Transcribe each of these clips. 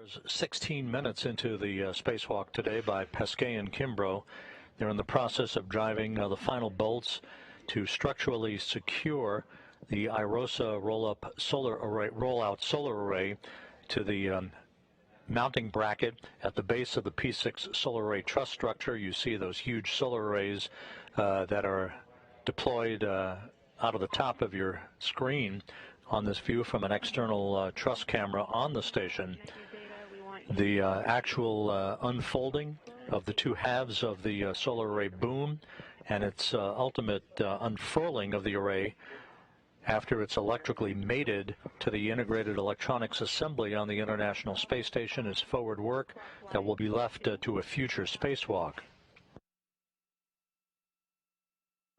Is 16 minutes into the spacewalk today by Pesquet and Kimbrough. They're in the process of driving the final bolts to structurally secure the IROSA rollout solar array to the mounting bracket at the base of the P6 solar array truss structure. You see those huge solar arrays that are deployed out of the top of your screen on this view from an external truss camera on the station. The actual unfolding of the two halves of the solar array boom and its ultimate unfurling of the array after it's electrically mated to the integrated electronics assembly on the International Space Station is forward work that will be left to a future spacewalk.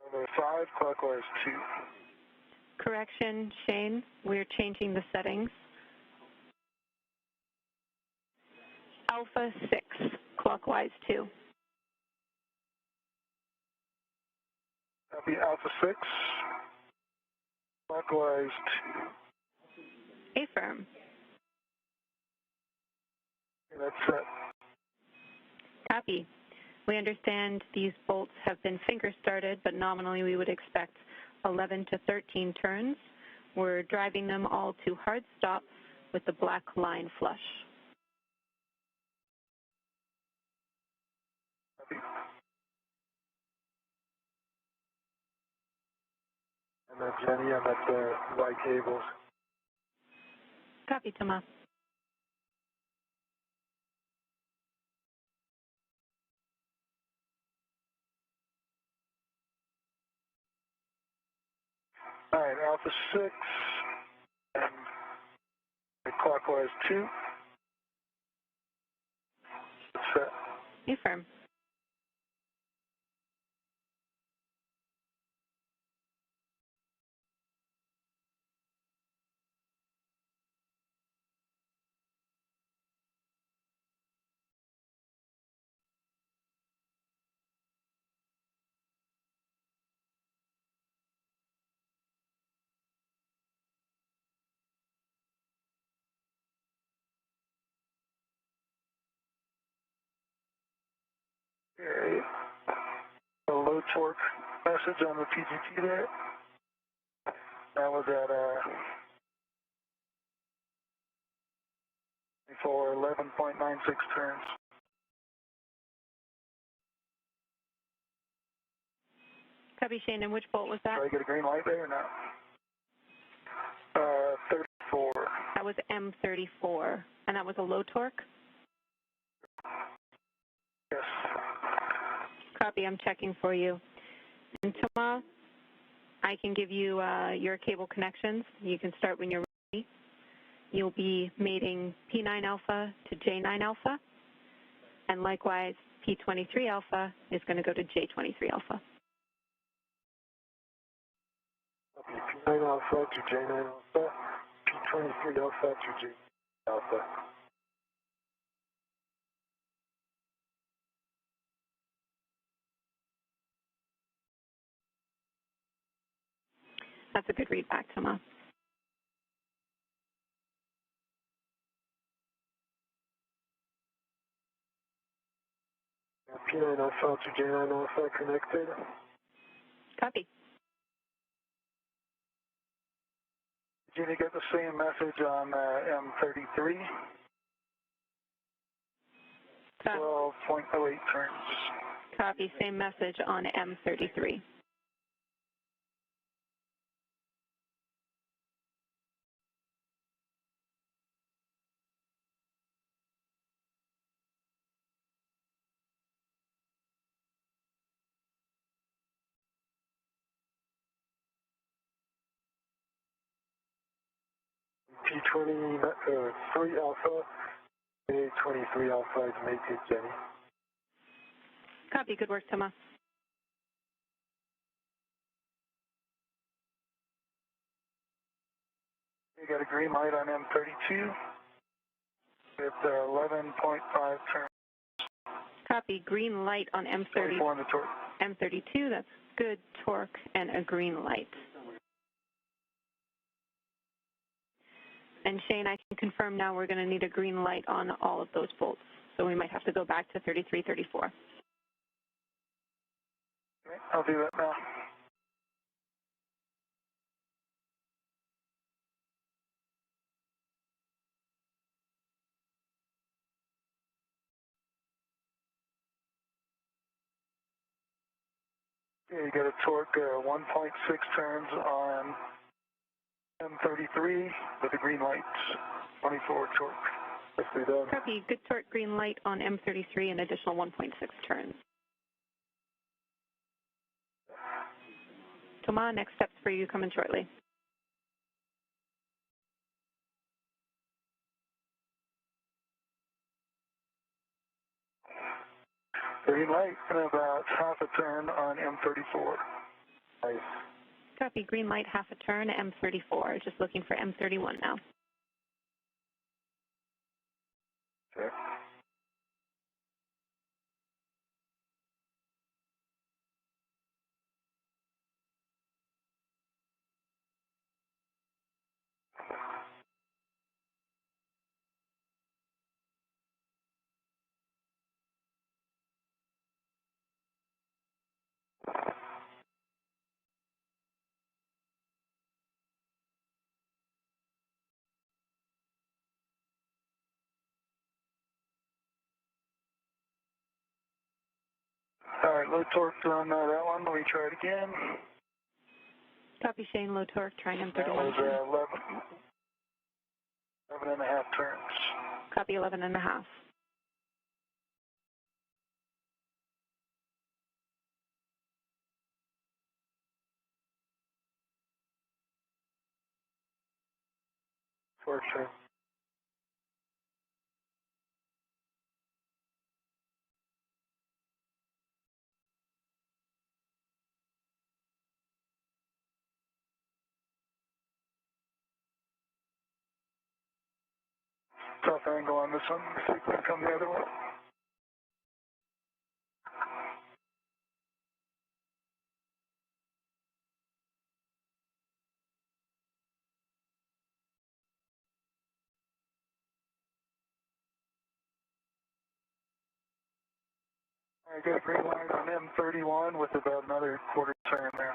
Number 5, clockwise 2. Correction, Shane, we're changing the settings. Alpha 6, clockwise 2. Copy Alpha 6, clockwise 2. Affirm. Okay, that's set. Copy. We understand these bolts have been finger started, but nominally we would expect 11 to 13 turns. We're driving them all to hard stop with the black line flush. And then Jenny, I'm at the Y cables. Copy, Thomas. All right, Alpha 6 and clockwise 2. Set. Affirm. Okay. A low torque message on the PGT there. That was at for 11.96 turns. Copy, Shane, and which bolt was that? Did I get a green light there or not? 34. That was M34, and that was a low torque? Yes. Copy, I'm checking for you. And Thomas, I can give you your cable connections. You can start when you're ready. You'll be mating P9 alpha to J9 alpha, and likewise P23 alpha is going to go to J23 alpha. P9 alpha to J9 alpha, P23 alpha to J alpha. That's a good read back, Thomas. P9 alpha to J9 alpha connected. Copy. Did you get the same message on M33? 12.08 turns. Copy, same message on M33. P23 alpha, A23 alpha is mated, Jenny. Copy, good work, Thomas. You got a green light on M32. It's 11.5 turns. Copy, green light on M30. On the torque. M32, that's good torque and a green light. And Shane, I can confirm now we're going to need a green light on all of those bolts. So we might have to go back to 33, 34. Okay, I'll do that now. Yeah, you got a torque 1.6 turns on M33 with a green light, 24 torque. Nicely done. Copy. Good torque, green light on M33, an additional 1.6 turns. Thomas, next steps for you coming shortly. Green light and about half a turn on M34. Nice. Copy. Green light, half a turn, M34. Just looking for M31 now. Okay. All right, low torque on that one. Let me try it again. Copy, Shane. Low torque, trying M31. That was 11 and a half turns. Copy, 11 and a half. Torque turn. Tough angle on this one. See if we can come the other way. I got a green light on M31 with about another quarter turn there.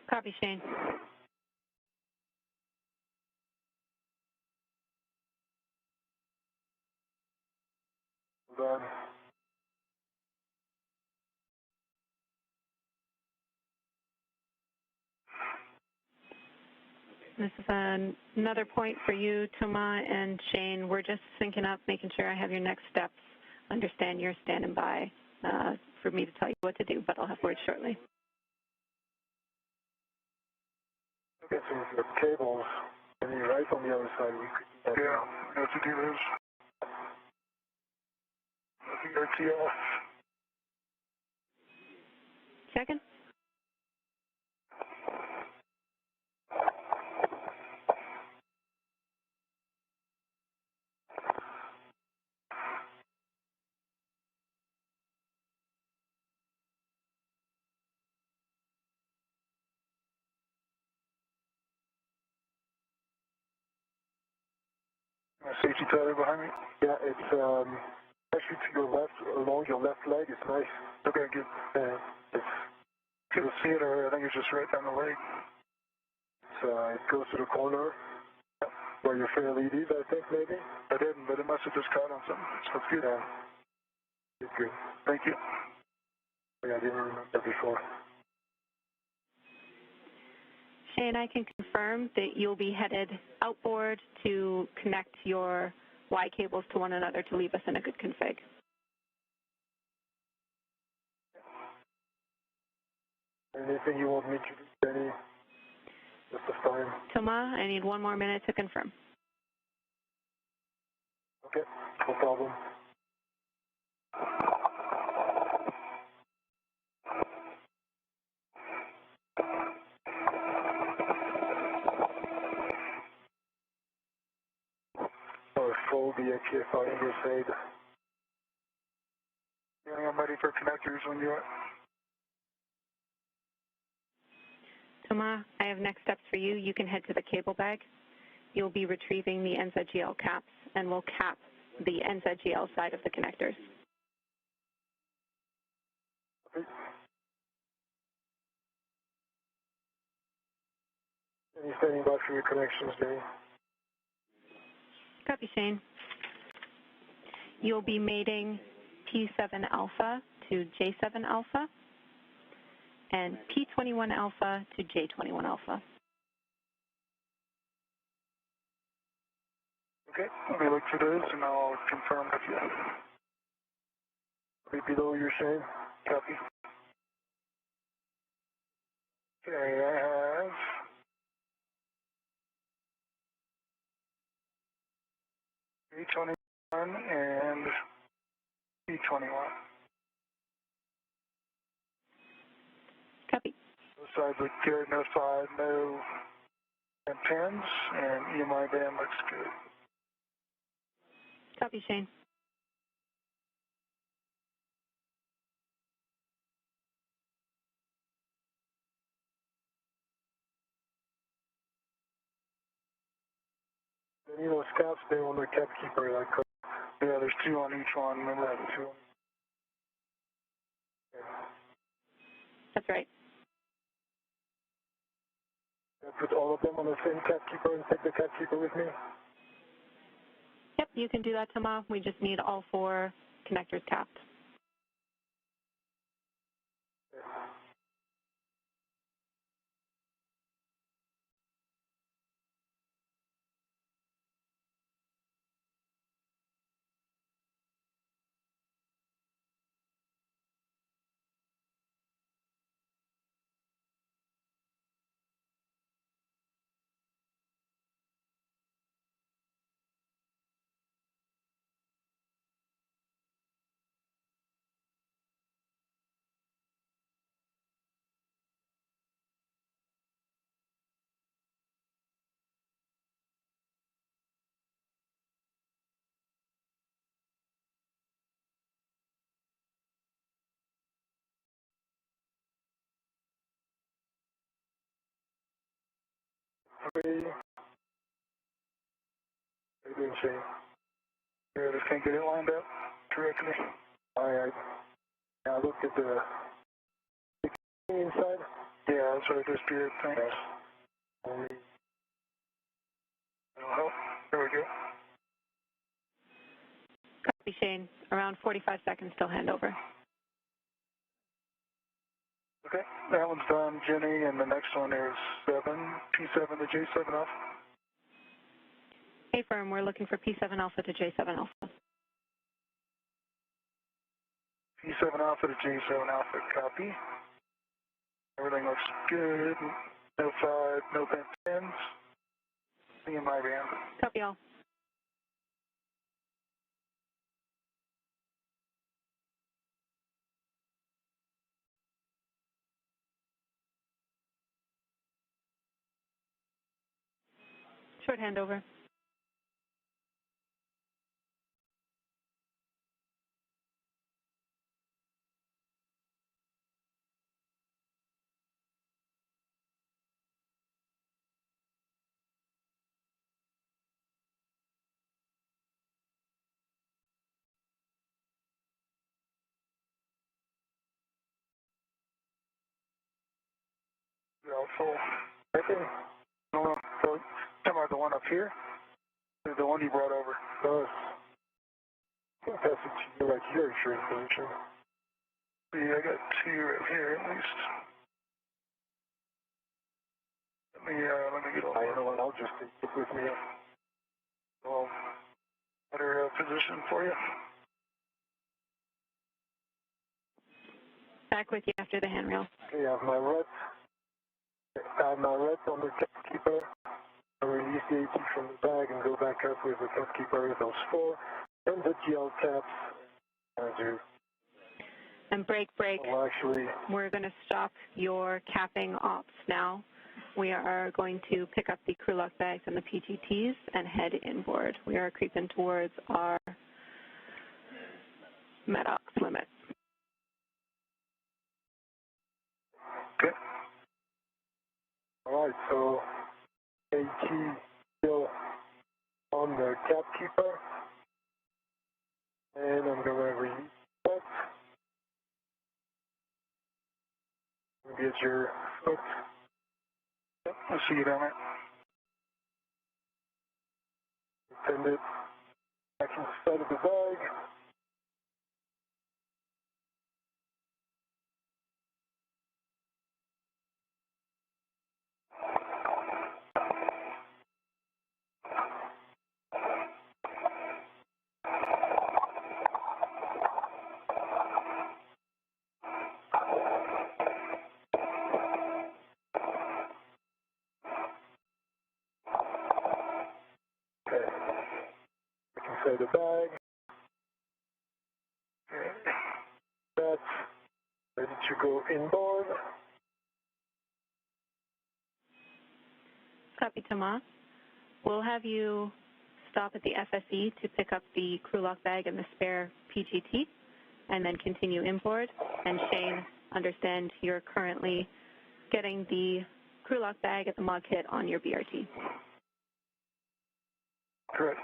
Copy, Shane. Done. This is another point for you, Thomas and Shane. We're just syncing up, making sure I have your next steps. Understand you're standing by for me to tell you what to do, but I'll have words shortly. Okay, so with the cables, and you're right on the other side. Yeah, we have to do this. The RTS. Second? Safety tether behind me? Yeah, it's actually to your left, along your left leg. It's nice. Okay, good. It's to the theater, I think it's just right down the leg. It goes to the corner where your fair LEDs, I think, maybe? I didn't, but it must have just caught on something. So it's good. Yeah. It's good. Thank you. Yeah, I didn't remember that before. Shane, I can confirm that you'll be headed outboard to connect your Y cables to one another to leave us in a good config. Anything you want me to do, Danny? Just the time. Thomas, I need one more minute to confirm. Okay, no problem. Or full BXFI Crusade. I'm ready for connectors when you are. Thomas, I have next steps for you. You can head to the cable bag. You'll be retrieving the NZGL caps, and we'll cap the NZGL side of the connectors. Any standing by for your connections, Danny? Copy, Shane. You'll be mating P7 alpha to J7 alpha and P21 alpha to J21 alpha. Okay, let me look for those and I'll confirm with you. Right below your Shane. Copy. Okay, I have P21 and P21. Copy. Both sides look good, no side, no pins, and EMI band looks good. Copy, Shane. You know, scouts, they on the cap keeper, like, yeah, there's two on each one, remember that, two? Okay. That's right. I put all of them on the same cap keeper and take the cap keeper with me? Yep, you can do that, Thomas. We just need all 4 connectors capped. Three. I didn't see. Yeah, I just can't get it lined up correctly. I looked at the inside. Yeah, that's what I just did. Thanks. That'll help. There we go. Copy, Shane. Around 45 seconds till handover. Okay, that one's done, Jenny, and the next one is P7 to J7 alpha. Hey, firm, we're looking for P7 alpha to J7 alpha. P7 alpha to J7 alpha, copy. Everything looks good. No side, no bent pins. Me and my band. Copy all. Short handover. They're all full. Okay. No, so, talking about the one up here? Or the one you brought over? I think that's what you like your insurance solution. Yeah, I got 2 right here at least. Let me get on. I know what, I'll just take it with me. Well, better position for you. Back with you after the handrail. Okay, I have my red. I have my red on the cap keeper. I release the AT from the bag and go back up with the cap keeper with those 4. And the GL caps. And break. Well, actually, We're going to stop your capping ops now. We are going to pick up the crew lock bags and the PGTs and head inboard. We are creeping towards our MEDOX limit. okay. All right, so AT still on the cap keeper, and I'm going to reset. Get your foot. Yep, I see it on it. Send it back inside of the bag. Okay. Back inside the bag. Okay. That's ready to go inboard. Copy, Thomas. We'll have you stop at the FSE to pick up the crew lock bag and the spare PGT, and then continue inboard. And Shane, understand you're currently getting the crew lock bag at the mod kit on your BRT. Correct.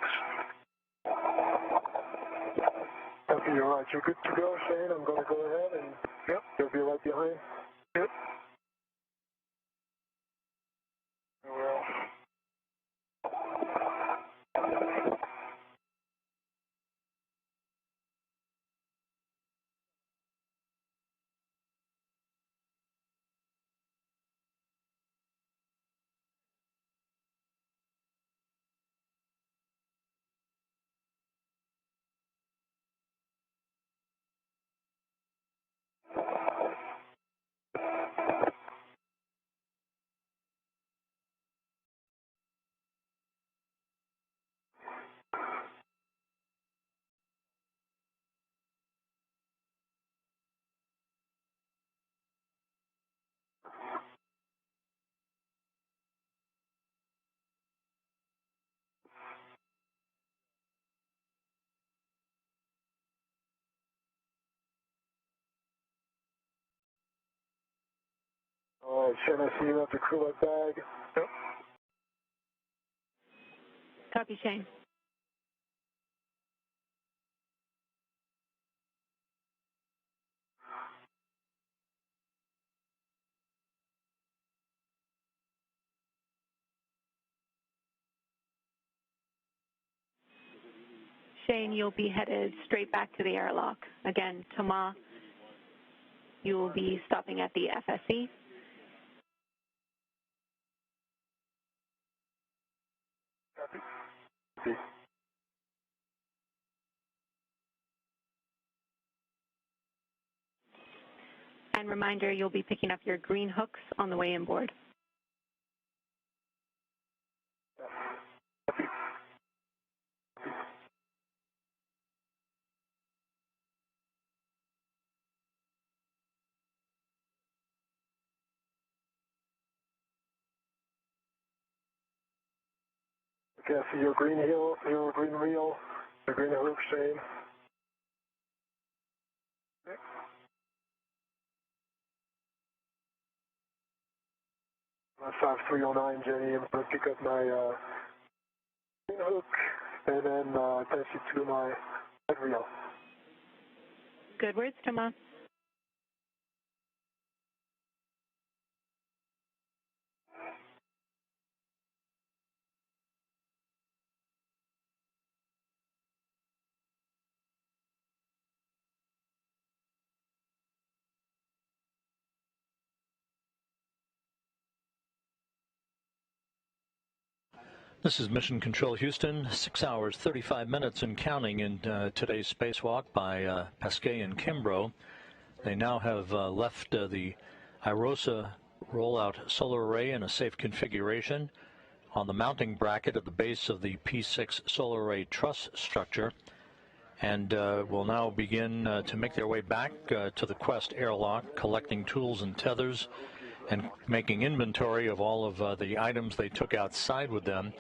Okay, you're right. You're good to go, Shane. I'm going to go ahead and yep, you'll be right behind. Yep. Well. All right, Shane, I see you have the crew lock bag. Yep. Copy, Shane. Shane, you'll be headed straight back to the airlock. Again, Thomas, you will be stopping at the FSE. Copy. And reminder, you'll be picking up your green hooks on the way inboard. Okay, I see your green heel, your green reel, your green hook, Shane. Okay. That's 5309, Jenny. I'm going to pick up my green hook and then attach it to my head reel. Good words, Thomas. This is Mission Control Houston, 6 hours, 35 minutes and counting in today's spacewalk by Pesquet and Kimbrough. They now have left the IROSA rollout solar array in a safe configuration on the mounting bracket at the base of the P6 solar array truss structure, and will now begin to make their way back to the Quest airlock, collecting tools and tethers and making inventory of all of the items they took outside with them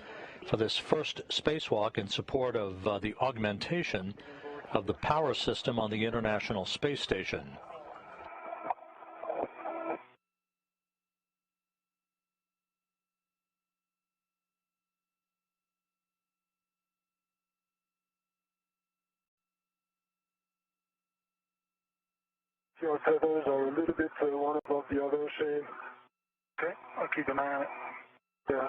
for this first spacewalk in support of the augmentation of the power system on the International Space Station. Your tethers are a little bit one above the other, Shane. Okay, I'll keep an eye on it. Yeah.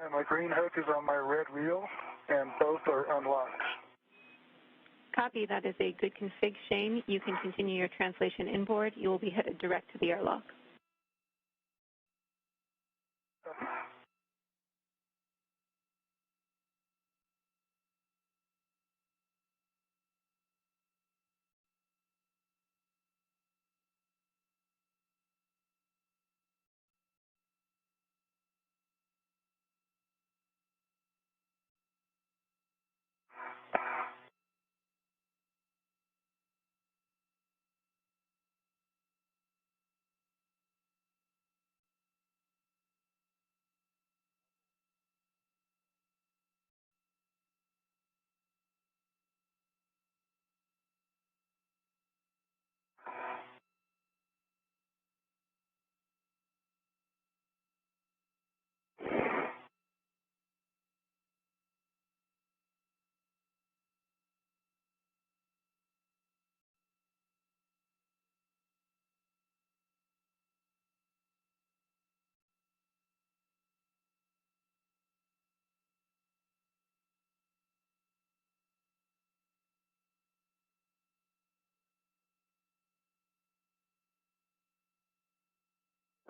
And my green hook is on my red wheel, and both are unlocked. Copy. That is a good config, Shane. You can continue your translation inboard. You will be headed direct to the airlock.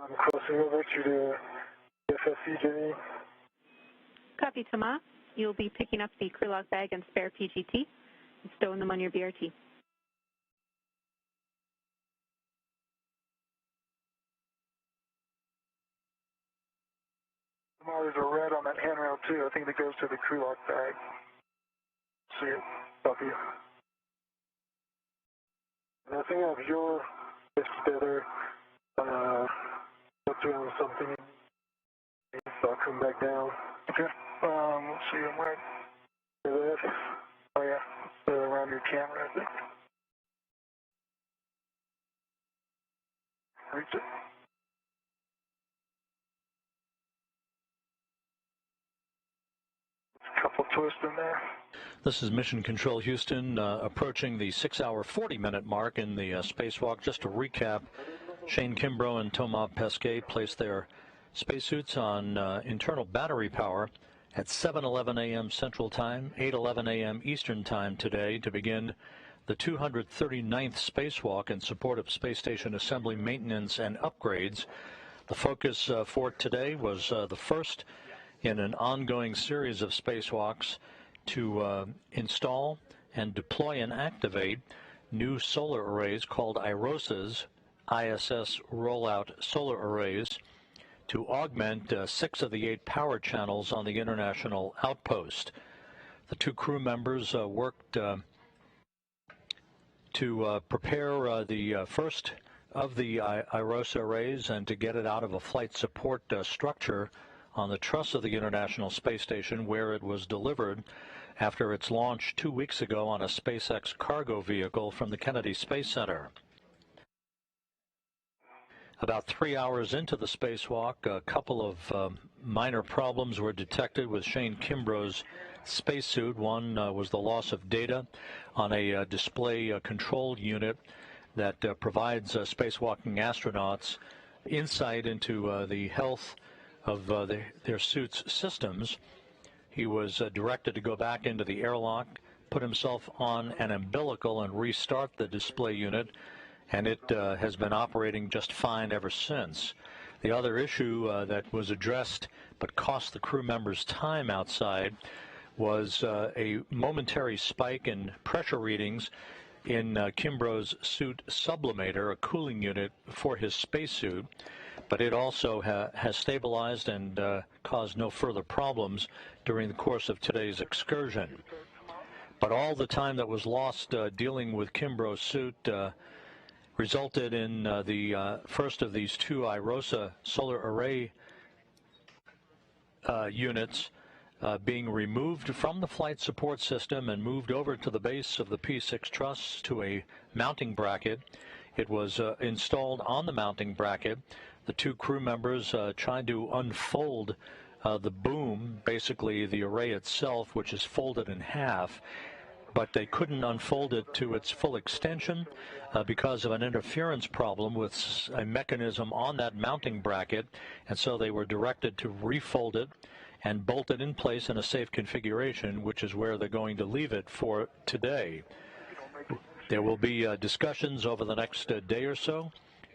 I'm crossing over to the FSC, Jimmy. Copy, Thomas. You'll be picking up the crew lock bag and spare PGT and stowing them on your BRT. There's a red on that handrail, too. I think that goes to the crew lock bag. See it. Copy. And I think I have your together. Doing something. So I'll come back down. Okay. Let's see. I'm right. Oh, yeah. Around your camera, I think. Reach it. Couple twists in there. This is Mission Control Houston, approaching the 6-hour, 40-minute mark in the spacewalk. Just to recap, Shane Kimbrough and Thomas Pesquet placed their spacesuits on internal battery power at 7:11 a.m. Central Time, 8:11 a.m. Eastern Time today to begin the 239th spacewalk in support of space station assembly, maintenance, and upgrades. The focus for today was the first in an ongoing series of spacewalks to install and deploy and activate new solar arrays called IROSAs, ISS rollout solar arrays, to augment 6 of the 8 power channels on the International Outpost. The 2 crew members worked to prepare the first of the IROSA arrays and to get it out of a flight support structure on the truss of the International Space Station, where it was delivered after its launch 2 weeks ago on a SpaceX cargo vehicle from the Kennedy Space Center. About 3 hours into the spacewalk, a couple of minor problems were detected with Shane Kimbrough's spacesuit. One was the loss of data on a display control unit that provides spacewalking astronauts insight into the health of their suit's systems. He was directed to go back into the airlock, put himself on an umbilical, and restart the display unit, and it has been operating just fine ever since. The other issue that was addressed but cost the crew members time outside was a momentary spike in pressure readings in Kimbrough's suit sublimator, a cooling unit for his spacesuit, but it also has stabilized and caused no further problems during the course of today's excursion. But all the time that was lost dealing with Kimbrough's suit resulted in the first of these 2 IROSA solar array units being removed from the flight support system and moved over to the base of the P6 truss to a mounting bracket It was installed on the mounting bracket. The two crew members tried to unfold the boom, basically the array itself, which is folded in half, but they couldn't unfold it to its full extension because of an interference problem with a mechanism on that mounting bracket, and so they were directed to refold it and bolt it in place in a safe configuration, which is where they're going to leave it for today. There will be discussions over the next day or so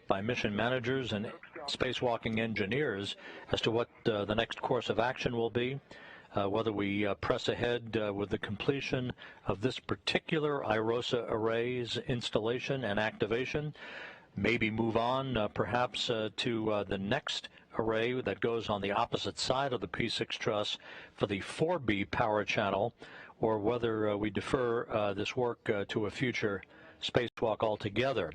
by mission managers and spacewalking engineers as to what the next course of action will be, whether we press ahead with the completion of this particular IROSA array's installation and activation, maybe move on perhaps to the next array that goes on the opposite side of the P6 truss for the 4B power channel, or whether we defer this work to a future spacewalk altogether.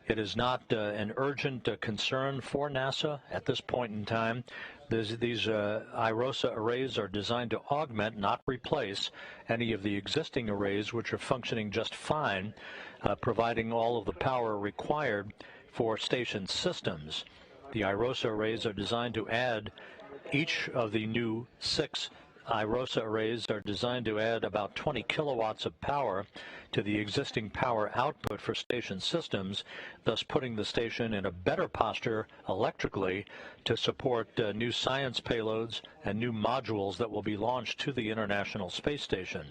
It is not an urgent concern for NASA at this point in time. These IROSA arrays are designed to augment, not replace, any of the existing arrays, which are functioning just fine, providing all of the power required for station systems. The IROSA arrays are designed to add, each of the new 6 IROSA arrays are designed to add about 20 kilowatts of power to the existing power output for station systems, thus putting the station in a better posture electrically to support new science payloads and new modules that will be launched to the International Space Station.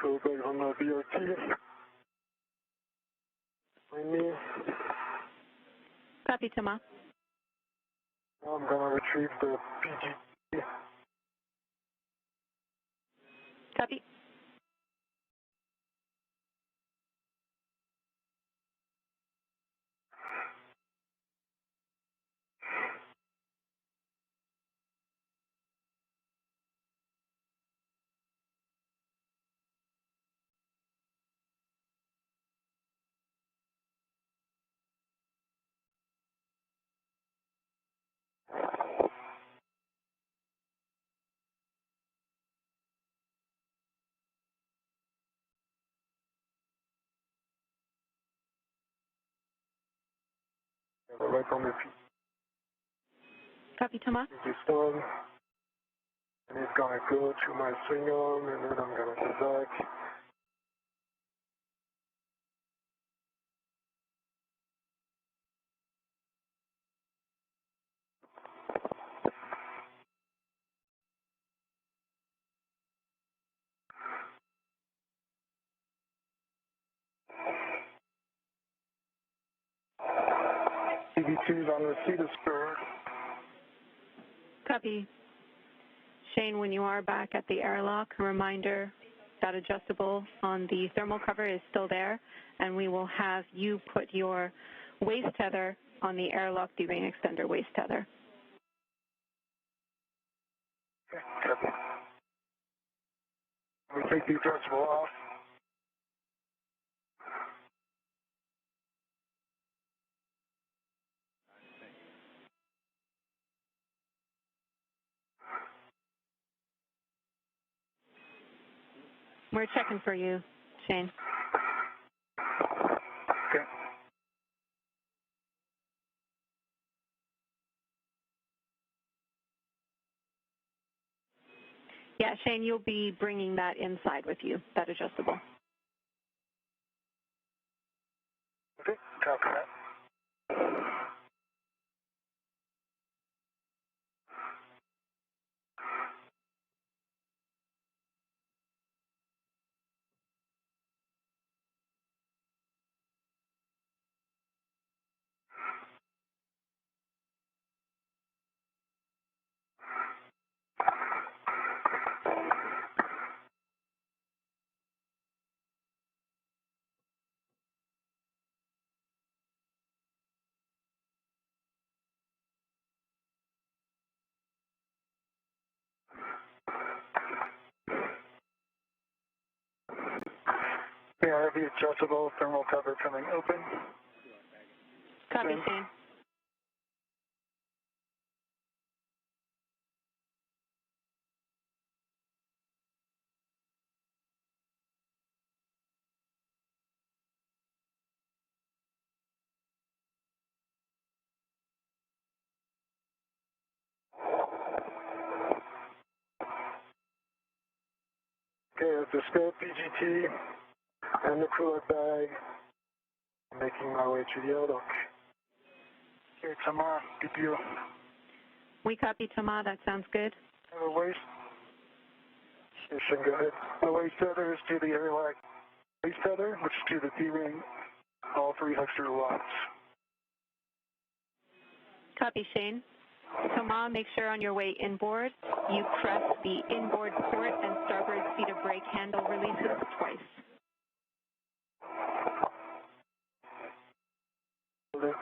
Crew back on the VRT. Find me. Copy, Thomas. I'm going to retrieve the PG. Copy. Right on the feet. Copy, Thomas. It's done. And it's going to go to my signal, and then I'm going to go back. CB2's on the seat of spur. Copy. Shane, when you are back at the airlock, a reminder that adjustable on the thermal cover is still there, and we will have you put your waist tether on the airlock D-ring extender waist tether. Copy. We take the adjustable off. We're checking for you, Shane. Okay. Yeah, Shane, you'll be bringing that inside with you, that adjustable. Okay, copy that. Yeah, heavy adjustable thermal cover coming open. Copy, Shane. Okay, it's the spare PGT and the cooler bag. I'm making my way to the airlock. Okay, Tamar, good deal. We copy, Tamar. That sounds good. The waist. Yes, go ahead. The waist tether is to the airlock. Waist tether, which is to the D-ring, all 3 Huckster locks. Copy, Shane. Tamar, make sure on your way inboard, you press the inboard port and starboard seat of brake handle releases twice. Okay.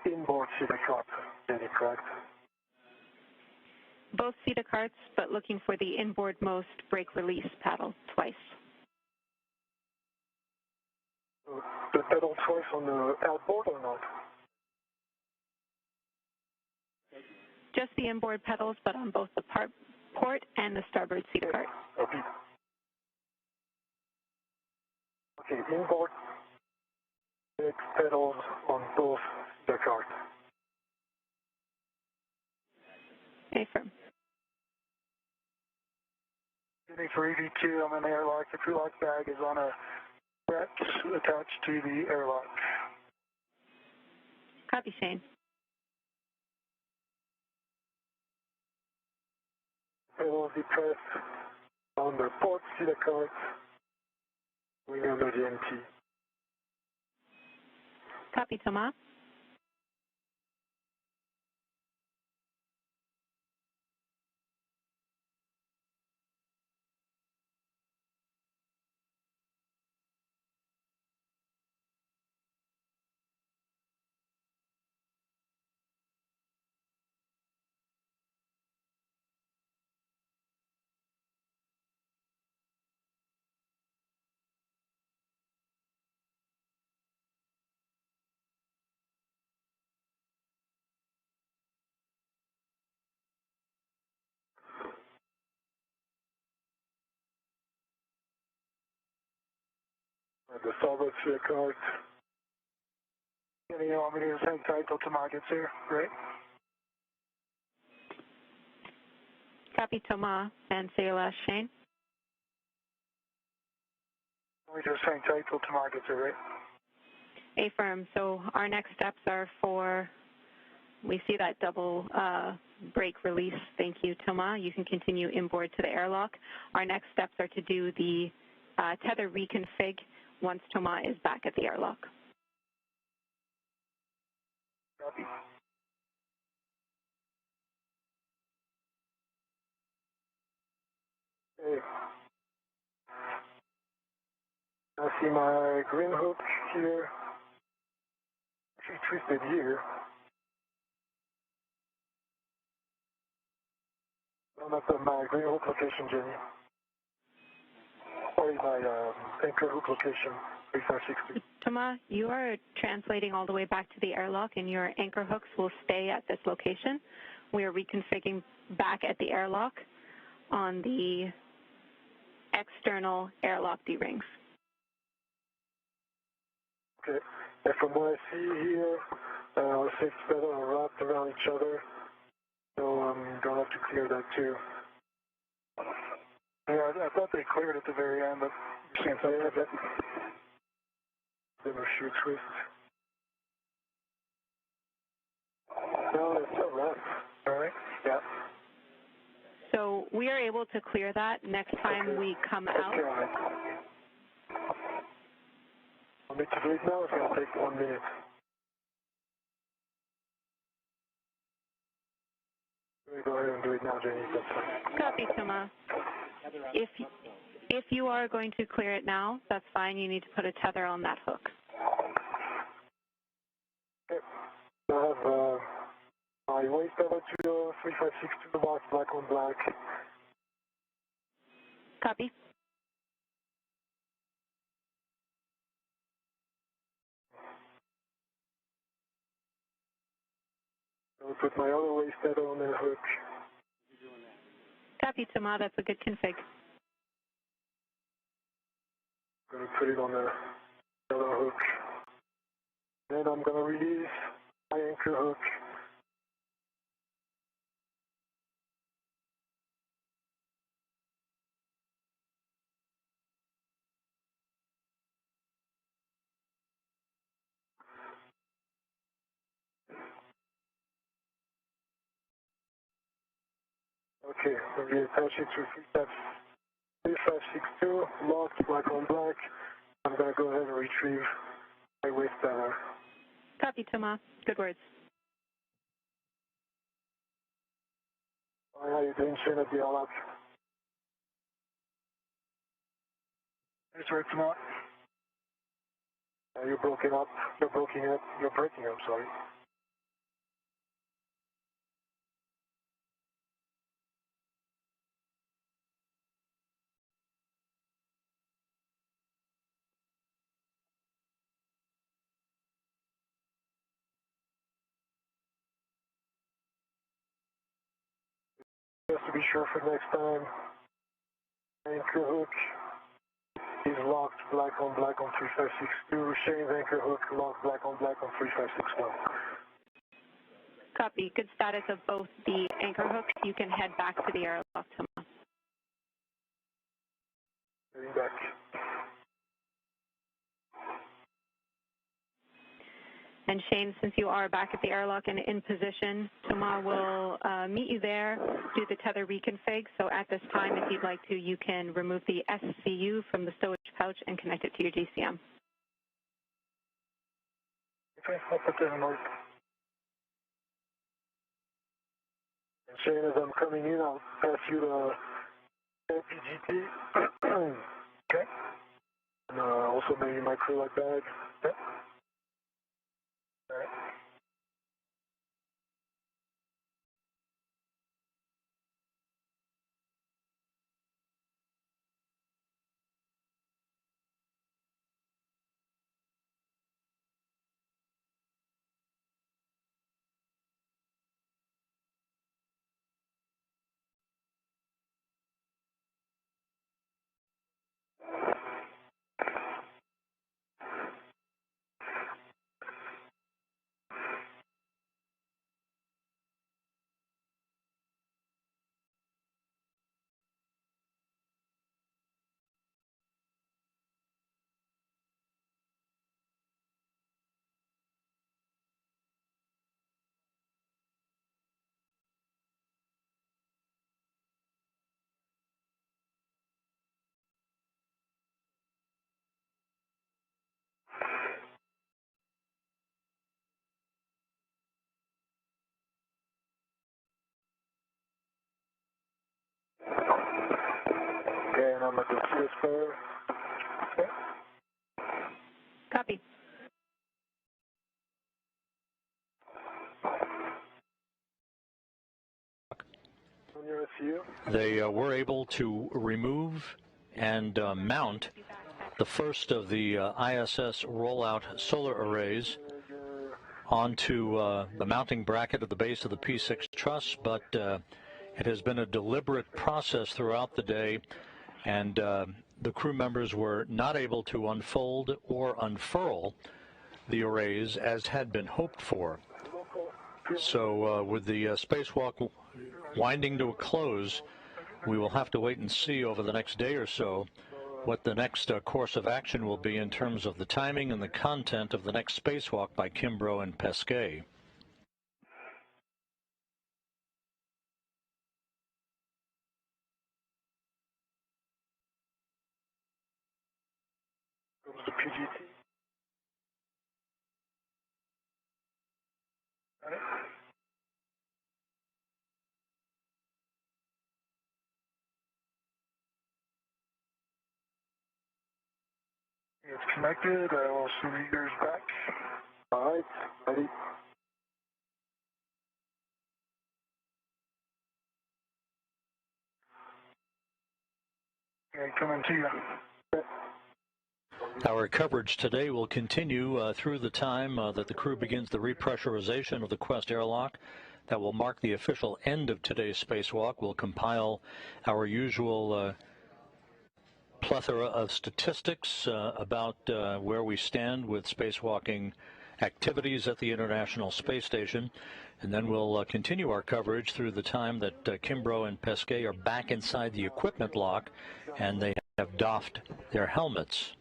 Inboard seat cart, any correct? Both seat carts, but looking for the inboardmost brake release paddle twice. The pedal twice on the outboard or not? Just the inboard pedals, but on both the port and the starboard seat cart. Okay. Okay, inboard brake pedals on both the cart. Affirm. Waiting for EV2, I'm in the airlock. The crew lock bag is on a strap attached to the airlock. Copy, Shane. Pedals depressed on the port seat cart. Wing under the MT. Copy, Tamar. The starboard seat cart. You want me to hang tight till Tamar gets here, right? Copy, Tamar. And say your last, Shane. We just hang tight till Tamar gets here, right? Affirm. So our next steps are we see that double brake release. Thank you, Tamar. You can continue inboard to the airlock. Our next steps are to do the tether reconfig once Tamar is back at the airlock. Copy. Okay. I see my green hook here. Actually twisted here. I'm at my green hook location, Jenny. Or my anchor hook location, 3560. Tamar, you are translating all the way back to the airlock, and your anchor hooks will stay at this location. We are reconfiguring back at the airlock on the external airlock D-rings. Okay. And from what I see here, our safety pedals are wrapped around each other, so I'm going to have to clear that too. Yeah, I thought they cleared at the very end, but can't say that. They were shoe twist. No, it's a wrap. All right. So we are able to clear that next time we come out. Want me to do it now? It's going to take 1 minute. Go ahead and do it now, Jenny. That's fine. Copy, Thomas. If you are going to clear it now, that's fine. You need to put a tether on that hook. Okay. I have my waist tether to 3562 box, black on black. Copy. I'll put my other waist tether on that hook. Copy, Thomas. That's a good config. I'm going to put it on the other hook. Then I'm going to release my anchor hook. Okay, so we attach it to 3562, locked, black on black. I'm going to go ahead and retrieve my waist tether. Copy, Thomas. Good words. How are you doing, Shane, at the airlock? It's right, Thomas. You're broken up. You're breaking up. You're breaking up, sorry. Just to be sure for next time, anchor hook is locked black on 3562. Shane's anchor hook locked black on 3561. Copy. Good status of both the anchor hooks. You can head back to the airlock, Thomas. Heading back. And Shane, since you are back at the airlock and in position, Thomas will meet you there, do the tether reconfig. So at this time, if you'd like to, you can remove the SCU from the stowage pouch and connect it to your GCM. Okay, I'll put that in order. And Shane, as I'm coming in, I'll pass you the LPGT. Okay. And also maybe my crew light bag. Okay. All right. Okay, and I'm at the CSPR. Okay. Copy. On your SCU. They were able to remove and mount the first of the ISS rollout solar arrays onto the mounting bracket at the base of the P6 truss, but it has been a deliberate process throughout the day, and the crew members were not able to unfold or unfurl the arrays as had been hoped for. So with the spacewalk winding to a close, we will have to wait and see over the next day or so what the next course of action will be in terms of the timing and the content of the next spacewalk by Kimbrough and Pesquet. to PGT. Got it. It's connected. I will see the ears back. All right, ready. Okay, coming to you. Our coverage today will continue through the time that the crew begins the repressurization of the Quest airlock. That will mark the official end of today's spacewalk. We'll compile our usual plethora of statistics about where we stand with spacewalking activities at the International Space Station, and then we'll continue our coverage through the time that Kimbrough and Pesquet are back inside the equipment lock and they have doffed their helmets.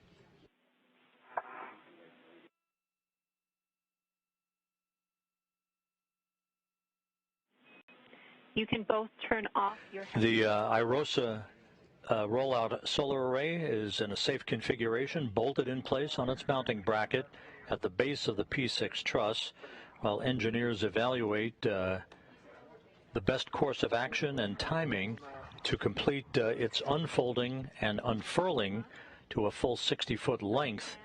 You can both turn off your The IROSA rollout solar array is in a safe configuration, bolted in place on its mounting bracket at the base of the P6 truss, while engineers evaluate the best course of action and timing to complete its unfolding and unfurling to a full 60-foot length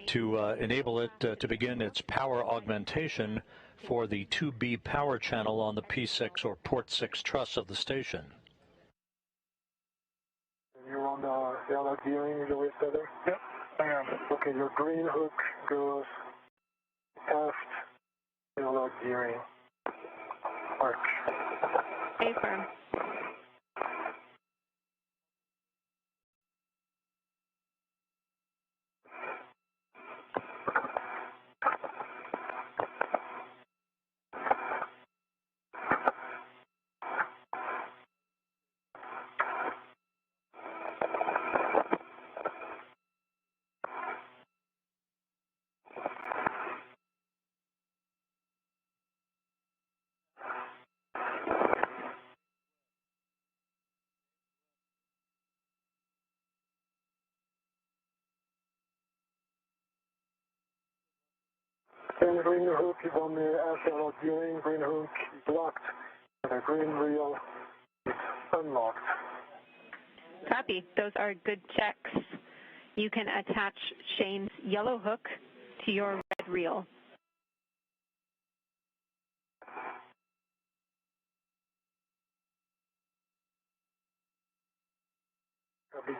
to enable it to begin its power augmentation for the 2B power channel on the P6 or port 6 truss of the station. You're on the airlock gearing, the way setting? Yep, I am. Okay, your green hook goes aft, airlock gearing, arc. Stay firm. And green hook is on the aft airlock gearing, green hook is locked, and the green reel is unlocked. Copy. Those are good checks. You can attach Shane's yellow hook to your red reel. Copy.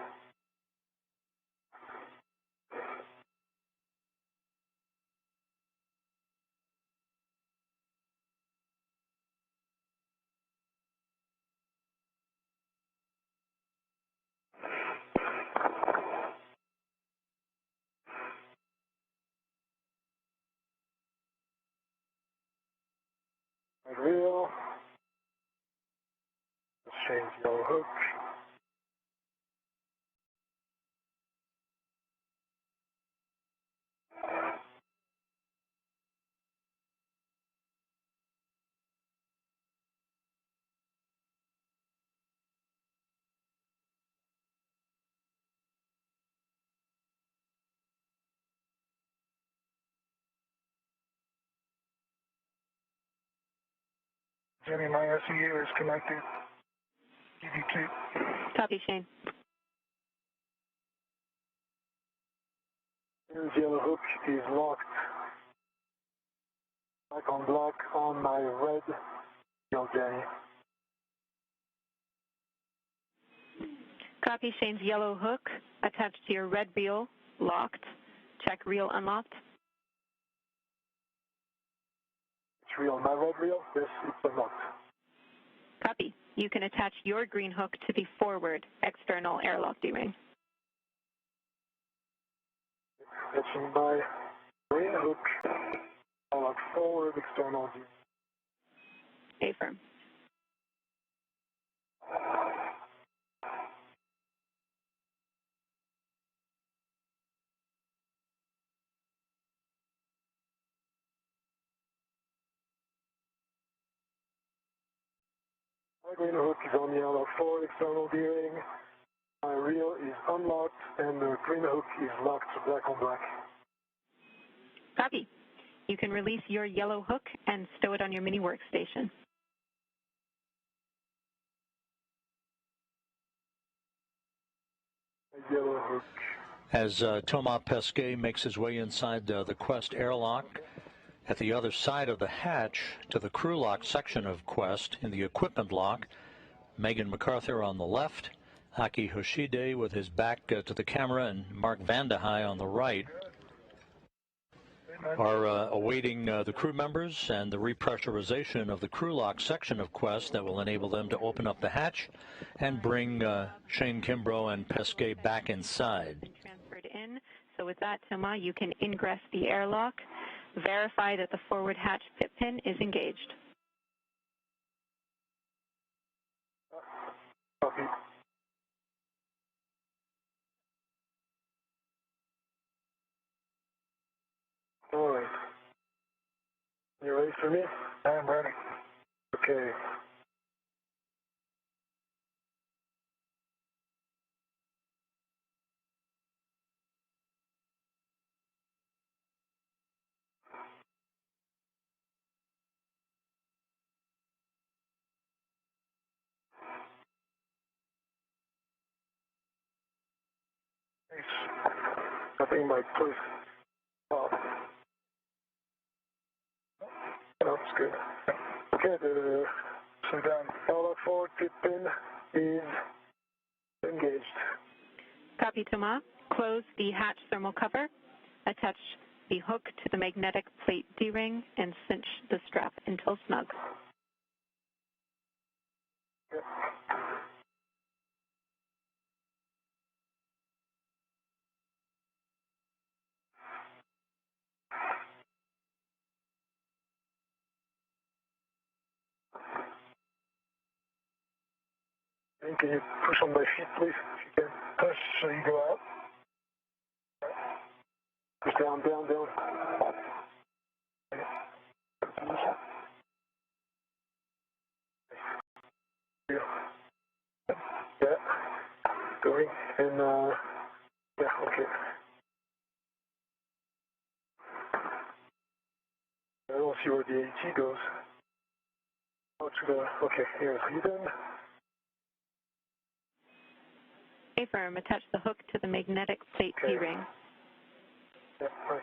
Red reel. Let's change yellow hook. Jenny, my SEU is connected. DD2. Copy, Shane. Here's yellow hook is locked. Black on black on my red reel, Jenny. Copy, Shane's yellow hook attached to your red reel, locked. Check reel unlocked. It's reel, my red reel? Yes, it's unlocked. Copy. You can attach your green hook to the forward external airlock D-ring. Attaching my green hook, airlock forward external D. Stay firm. My green hook is on the airlock forward external D-ring. My reel is unlocked and the green hook is locked black on black. Copy. You can release your yellow hook and stow it on your mini workstation. A yellow hook. As Thomas Pesquet makes his way inside the Quest airlock, at the other side of the hatch to the crew lock section of Quest in the equipment lock, Megan MacArthur on the left, Aki Hoshide with his back to the camera, and Mark Vandehei on the right are awaiting the crew members and the repressurization of the crew lock section of Quest that will enable them to open up the hatch and bring Shane Kimbrough and Pesquet back inside. Transferred in. So with that, Thomas, you can ingress the airlock, verify that the forward hatch pit pin is engaged. Copy. All right. You ready for me? I'm ready. Okay. Thanks. I think my push off. No, it's good. Okay, so down. Airlock forward pit pin is engaged. Copy, Thomas. Close the hatch thermal cover, attach the hook to the magnetic plate D-ring, and cinch the strap until snug. Yep. And can you push on my feet, please? If you can push so you go out. Push down, down, down. Yeah. Going. And, yeah, okay. I don't see where the AT goes. Oh, to the, okay, here's hidden. Stay firm. Attach the hook to the magnetic plate Okay. D-ring. Yeah, right.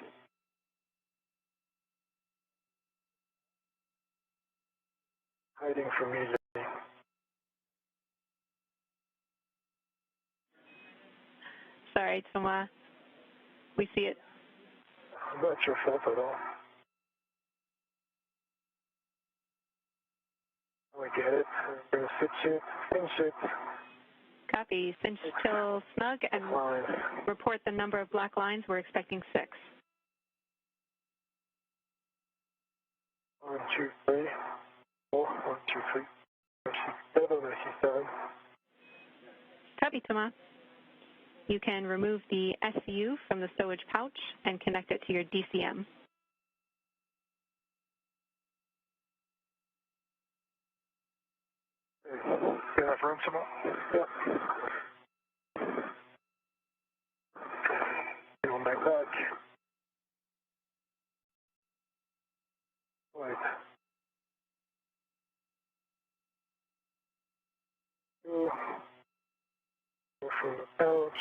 Hiding from me, Jenny. Sorry, Thomas. We see it. Not your fault at all. I get it. I'm going to cinch it. Copy. Cinch till snug and Fine. report the number of black lines. We're expecting 6. 1, 2, 3, 4, 1, 2, 3. I see 7, I see 7. Copy, Thomas. You can remove the SCU from the stowage pouch and connect it to your DCM. You have room tomorrow? Yeah. Get on my back. Right. Go from the pouch.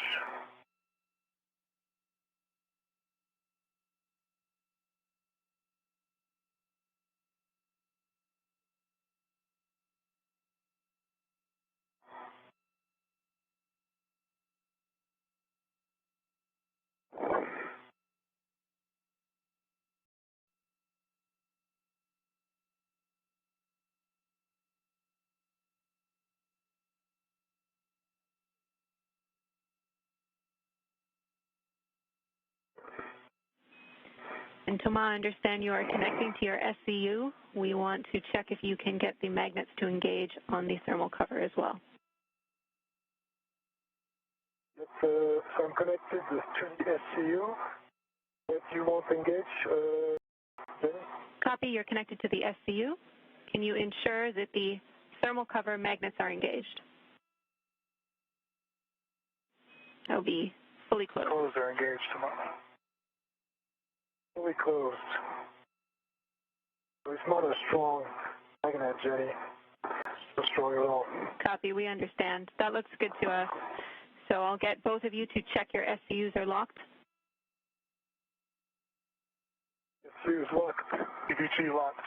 And Thomas, I understand you are connecting to your SCU. We want to check if you can get the magnets to engage on the thermal cover as well. Yes, so I'm connected to the SCU. What do you want to engage, Jenny? Copy, you're connected to the SCU. Can you ensure that the thermal cover magnets are engaged? That will be fully closed. Closed or engaged tomorrow. Fully closed. It's not a strong magnet, Jenny. Not strong at all. Copy, we understand. That looks good to us. So I'll get both of you to check your SCUs are locked. SCUs locked. EVT locked.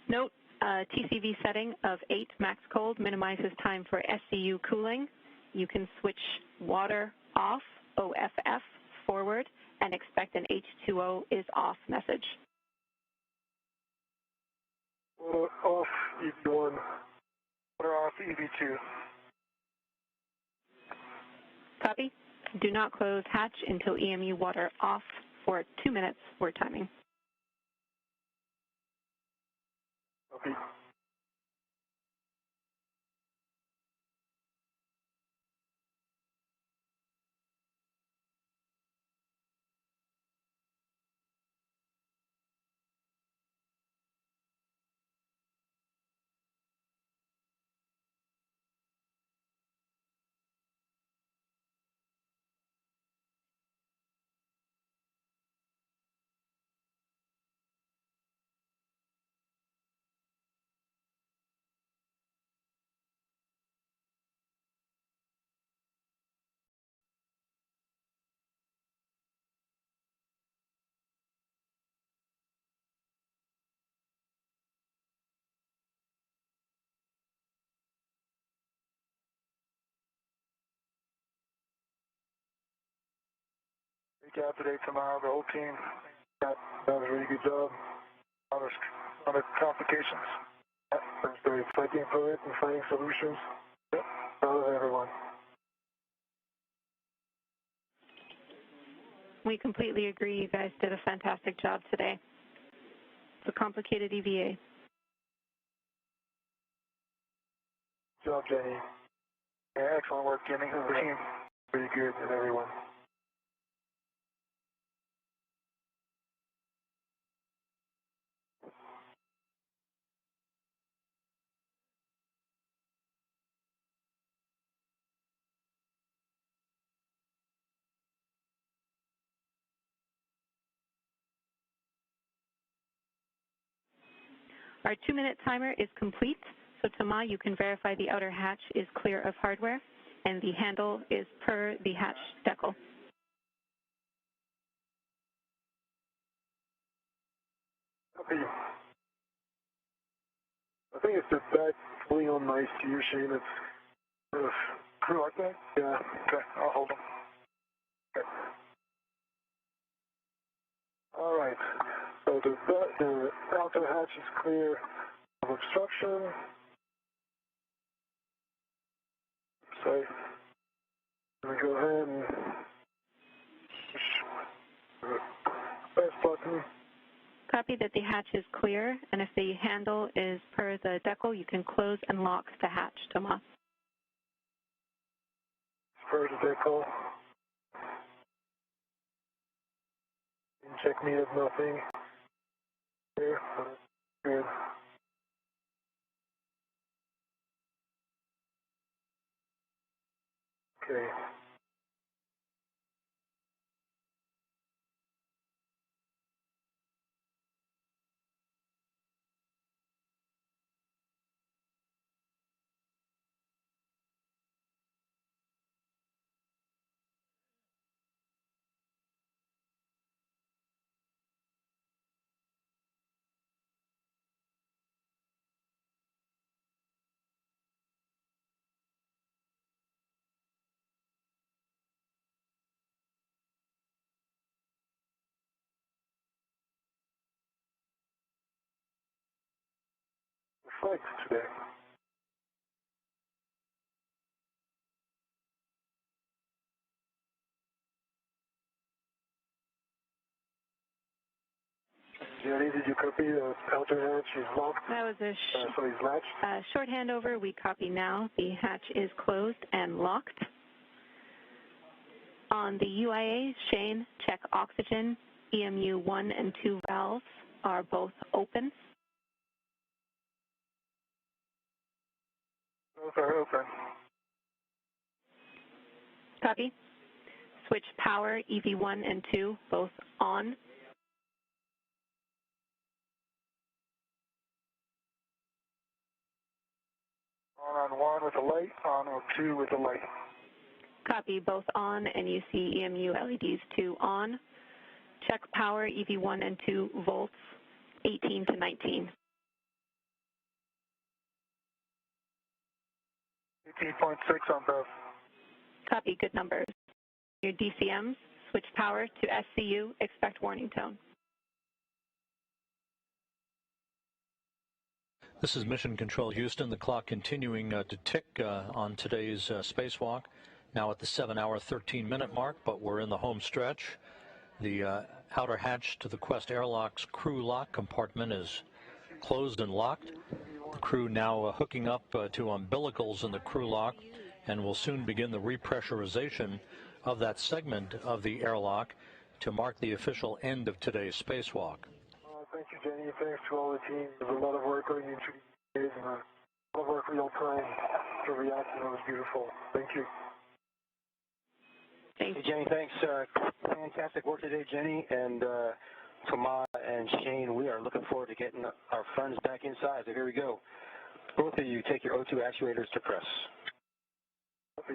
Note, TCV setting of 8 max cold minimizes time for SCU cooling. You can switch water off, OFF, forward, and expect an H2O is off message. Water off, EV1. Water off, EV2. Copy. Do not close hatch until EMU water off for 2 minutes. We're timing. Copy. Recap today, tomorrow, the whole team. That was a really good job. A lot of complications. That was very fighting for it and finding solutions. Proud of everyone. We completely agree. You guys did a fantastic job today. It's a complicated EVA. Good job, Jenny. Yeah, excellent work, Jenny. The team. Pretty good with everyone. Our 2-minute timer is complete, so Thomas, you can verify the outer hatch is clear of hardware, and the handle is per the hatch decal. Copy. I think it's the back fully on my SCU, Shane. It's sort of crew like that. Yeah. Okay, I'll hold them. Okay. All right. So the outer hatch is clear of obstruction. So I'm going to go ahead and push the press button. Copy that the hatch is clear, and if the handle is per the decal, you can close and lock the hatch, Thomas. Per the decal. Check me as nothing. Here. Good. Okay. Flight today. Jenny, did you copy the outer hatch is locked? That was a so he's latched? short handover. We copy now. The hatch is closed and locked. On the UIA, Shane, check oxygen. EMU 1 and 2 valves are both open. Both are open. Copy. Switch power, EV1 and 2, both on. On 1 with the light, on 2 with the light. Copy, both on, and you see EMU LEDs 2 on. Check power, EV1 and 2 volts, 18 to 19. 18.6 on both. Copy, good numbers. Your DCMs, switch power to SCU, expect warning tone. This is Mission Control Houston. The clock continuing to tick on today's spacewalk. Now at the 7-hour, 13-minute mark, but we're in the home stretch. The outer hatch to the Quest airlock's crew lock compartment is closed and locked. The crew now hooking up to umbilicals in the crew lock, and will soon begin the repressurization of that segment of the airlock to mark the official end of today's spacewalk. Thank you, Jenny. Thanks to all the team. There's a lot of work going into these days, and a lot of work real time to react, and it was beautiful. Thank you. Thanks. Hey, Jenny, thanks. Fantastic work today, Jenny, and Thomas and Shane. We are looking forward to getting our friends back inside, so here we go. Both of you take your O2 actuators to press. Copy.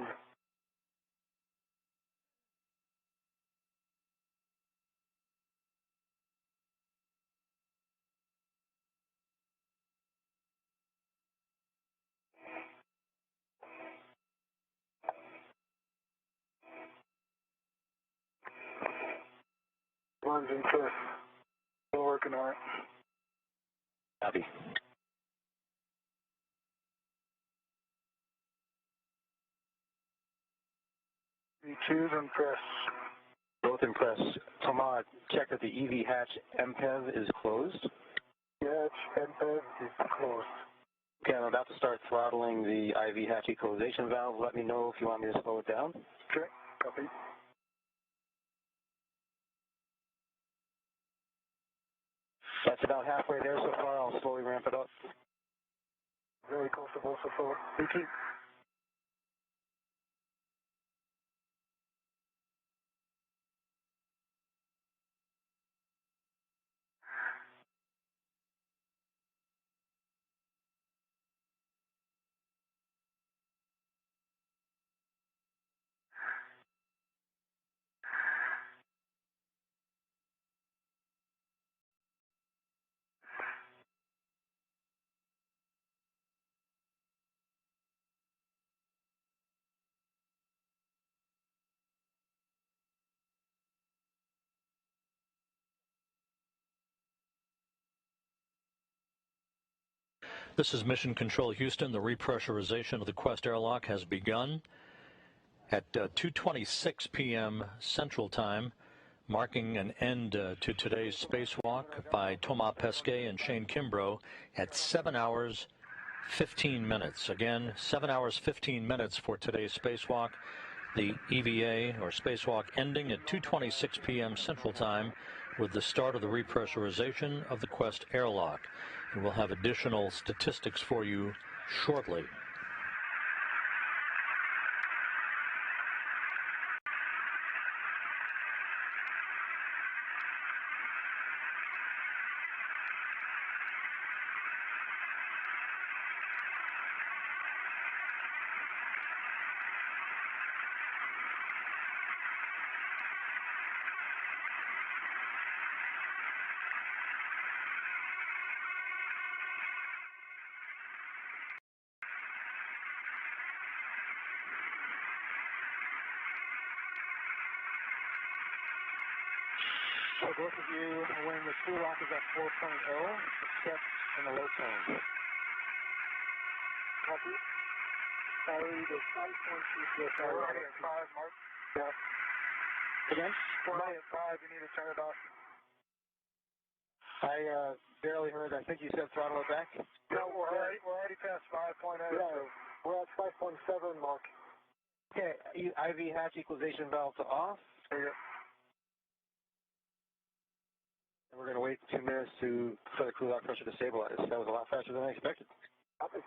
One's in press. Still working on it. Copy. V2's in press. Both in press. Thomas, check that the EV hatch MPEV is closed. The hatch MPEV is closed. Okay, I'm about to start throttling the IV hatch equalization valve. Let me know if you want me to slow it down. Okay, copy. That's about halfway there so far. I'll slowly ramp it up. Very comfortable so far. Thank you. This is Mission Control Houston. The repressurization of the Quest airlock has begun at 2:26 p.m. Central Time, marking an end to today's spacewalk by Thomas Pesquet and Shane Kimbrough at 7 hours 15 minutes. Again, 7 hours 15 minutes for today's spacewalk. The EVA, or spacewalk, ending at 2:26 p.m. Central Time with the start of the repressurization of the Quest airlock. And we'll have additional statistics for you shortly. So both of you, when the crew lock is at 4.0, accept in the low tone. Copy. Sorry, the 5.2. Yes, we're already at 5, Mark. Yeah. Again? We're already at 5. You need to turn it off. I barely heard. I think you said throttle it back. No, we're already past 5.0. Yeah, so we're at 5.7, Mark. Okay, IV hatch equalization valve to off. There you go. And we're going to wait 2 minutes for the crew lock pressure to stabilize. That was a lot faster than I expected. Copy.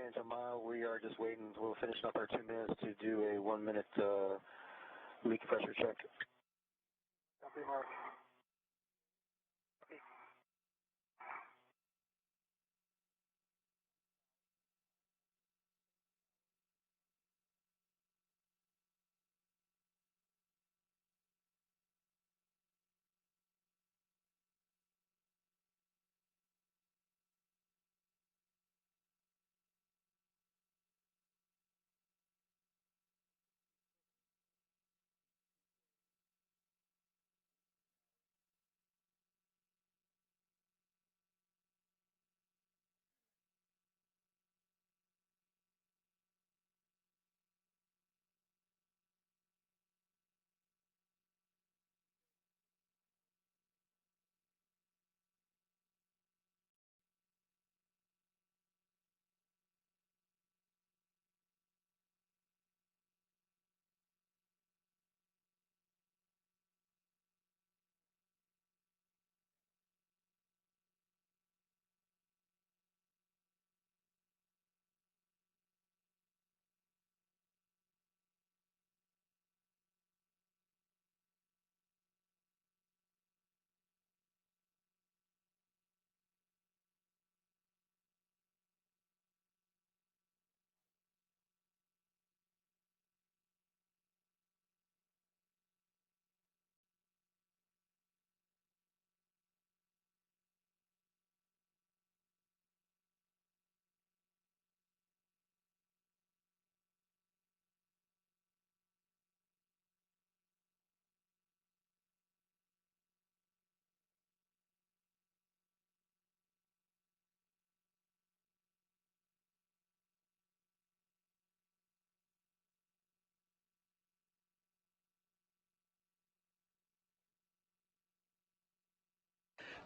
Pesquet and Tomas, we are just waiting. We're finishing up our 2 minutes to do a 1-minute leak pressure check. Copy, Mark.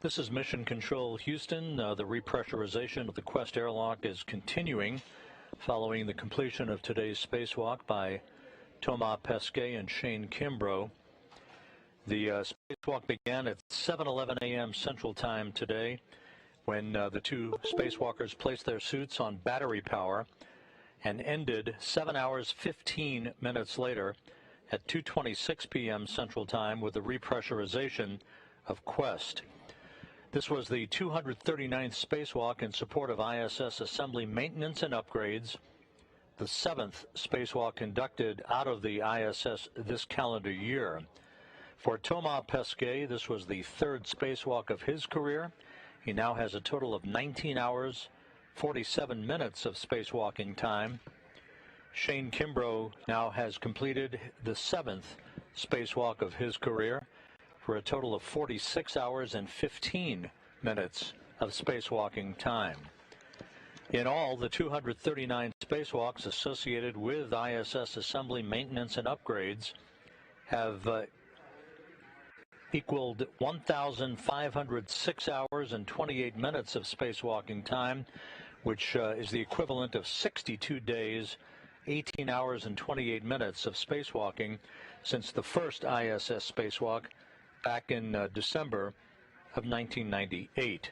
This is Mission Control Houston. The repressurization of the Quest airlock is continuing following the completion of today's spacewalk by Thomas Pesquet and Shane Kimbrough. The spacewalk began at 7:11 a.m. Central Time today when the two spacewalkers placed their suits on battery power and ended 7 hours 15 minutes later at 2:26 p.m. Central Time with the repressurization of Quest. This was the 239th spacewalk in support of ISS assembly maintenance and upgrades, the 7th spacewalk conducted out of the ISS this calendar year. For Thomas Pesquet, this was the 3rd spacewalk of his career. He now has a total of 19 hours, 47 minutes of spacewalking time. Shane Kimbrough now has completed the 7th spacewalk of his career for a total of 46 hours and 15 minutes of spacewalking time. In all, the 239 spacewalks associated with ISS assembly maintenance and upgrades have equaled 1,506 hours and 28 minutes of spacewalking time, which is the equivalent of 62 days, 18 hours and 28 minutes of spacewalking since the first ISS spacewalk back in December of 1998.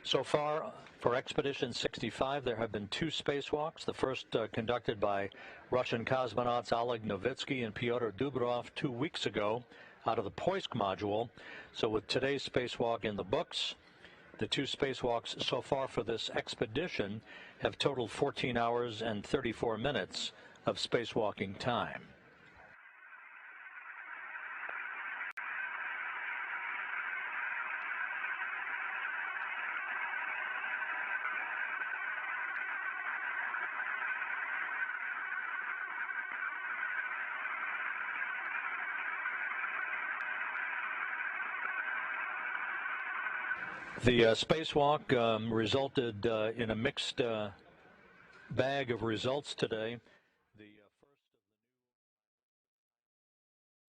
So far, for Expedition 65, there have been 2 spacewalks, the first conducted by Russian cosmonauts Oleg Novitsky and Pyotr Dubrov 2 weeks ago out of the Poisk module. So with today's spacewalk in the books, the 2 spacewalks so far for this expedition have totaled 14 hours and 34 minutes of spacewalking time. The spacewalk resulted in a mixed bag of results today. The first of the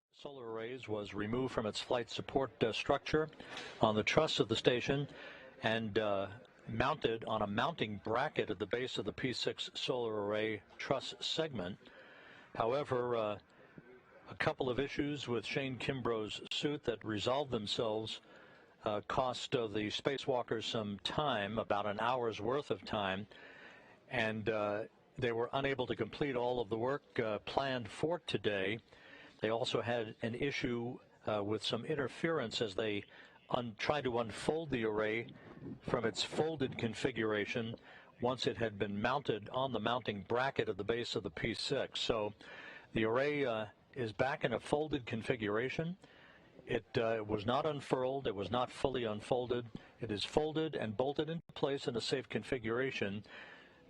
new solar arrays was removed from its flight support structure on the truss of the station and mounted on a mounting bracket at the base of the P6 solar array truss segment. However, a couple of issues with Shane Kimbrough's suit that resolved themselves cost the spacewalkers some time, about an hour's worth of time, and they were unable to complete all of the work planned for today. They also had an issue with some interference as they tried to unfold the array from its folded configuration once it had been mounted on the mounting bracket at the base of the P6. So the array is back in a folded configuration. It was not unfurled. It was not fully unfolded. It is folded and bolted into place in a safe configuration.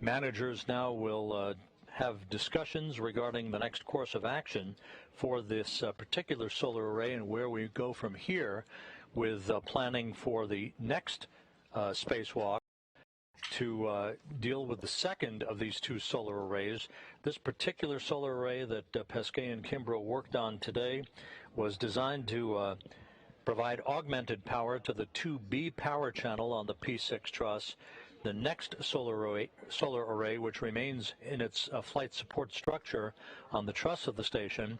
Managers now will have discussions regarding the next course of action for this particular solar array and where we go from here with planning for the next spacewalk to deal with the second of these two solar arrays. This particular solar array that Pesquet and Kimbrough worked on today was designed to provide augmented power to the 2B power channel on the P6 truss. The next solar array, which remains in its flight support structure on the truss of the station,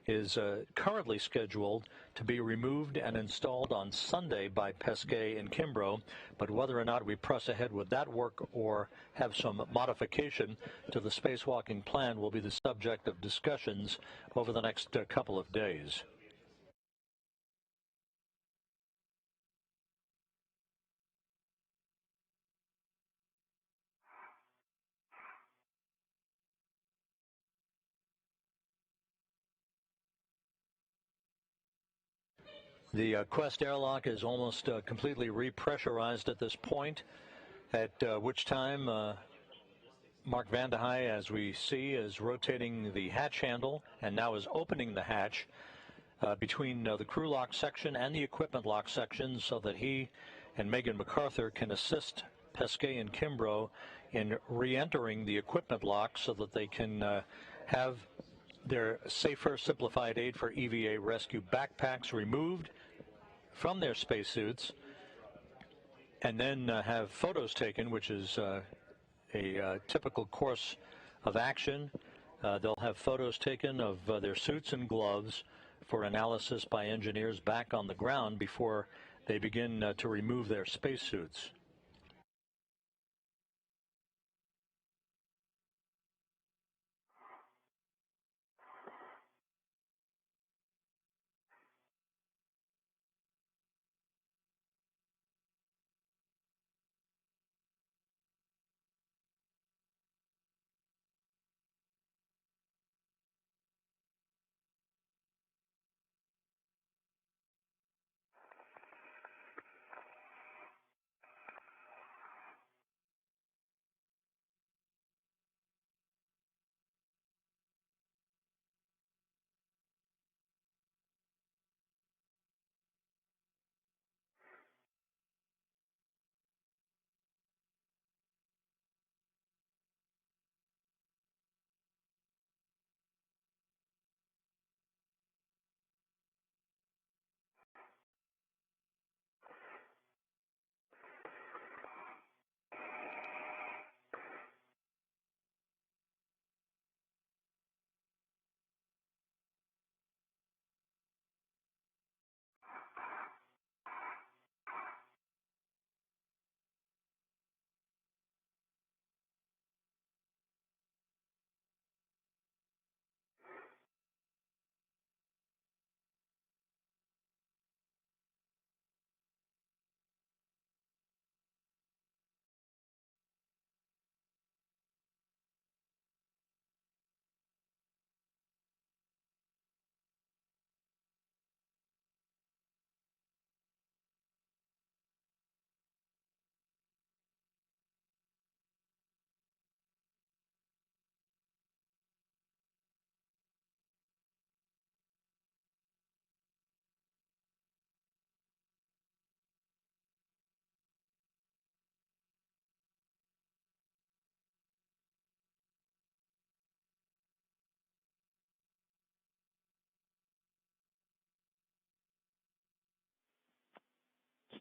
is currently scheduled to be removed and installed on Sunday by Pesquet and Kimbrough, but whether or not we press ahead with that work or have some modification to the spacewalking plan will be the subject of discussions over the next couple of days. The Quest airlock is almost completely repressurized at this point, at which time Mark Vande Hei, as we see, is rotating the hatch handle and now is opening the hatch between the crew lock section and the equipment lock section so that he and Megan MacArthur can assist Pesquet and Kimbrough in re-entering the equipment lock so that they can have their safer simplified aid for EVA rescue backpacks removed from their spacesuits, and then have photos taken, which is a typical course of action. They'll have photos taken of their suits and gloves for analysis by engineers back on the ground before they begin to remove their spacesuits.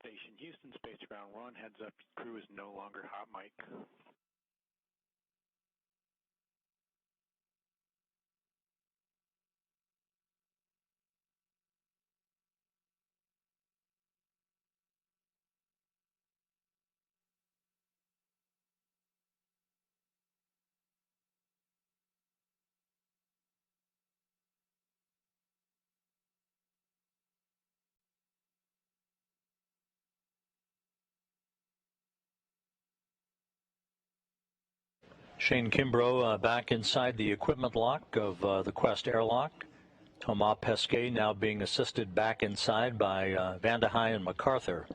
Station Houston, Space Ground 1, heads up, crew is no longer hot mic. Shane Kimbrough back inside the equipment lock of the Quest airlock. Thomas Pesquet now being assisted back inside by Van de Heij and MacArthur.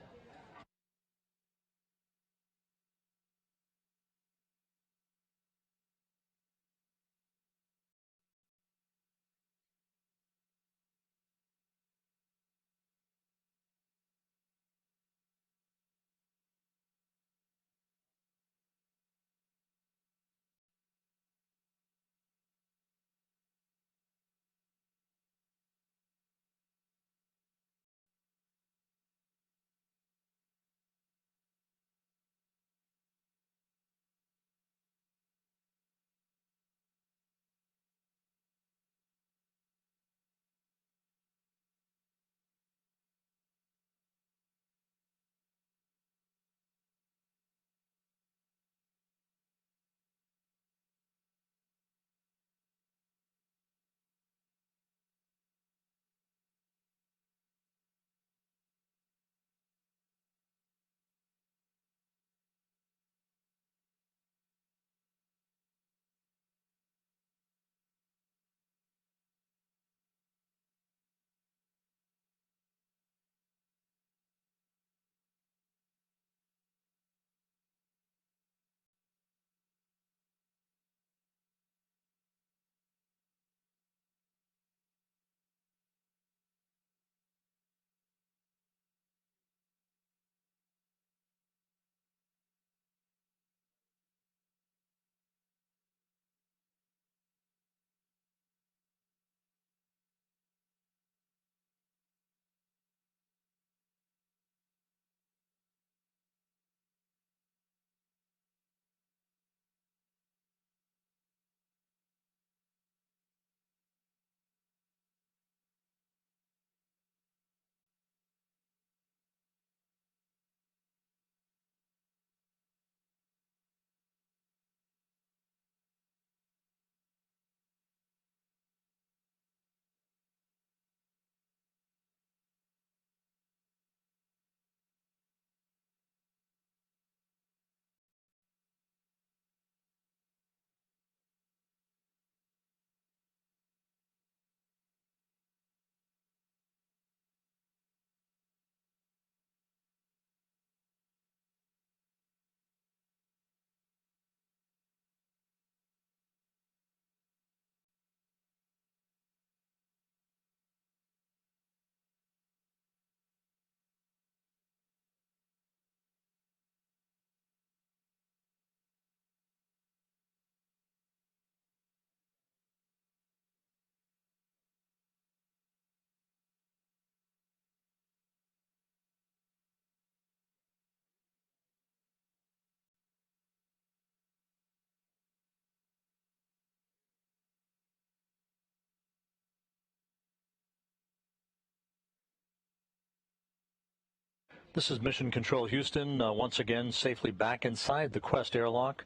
This is Mission Control Houston, once again safely back inside the Quest airlock.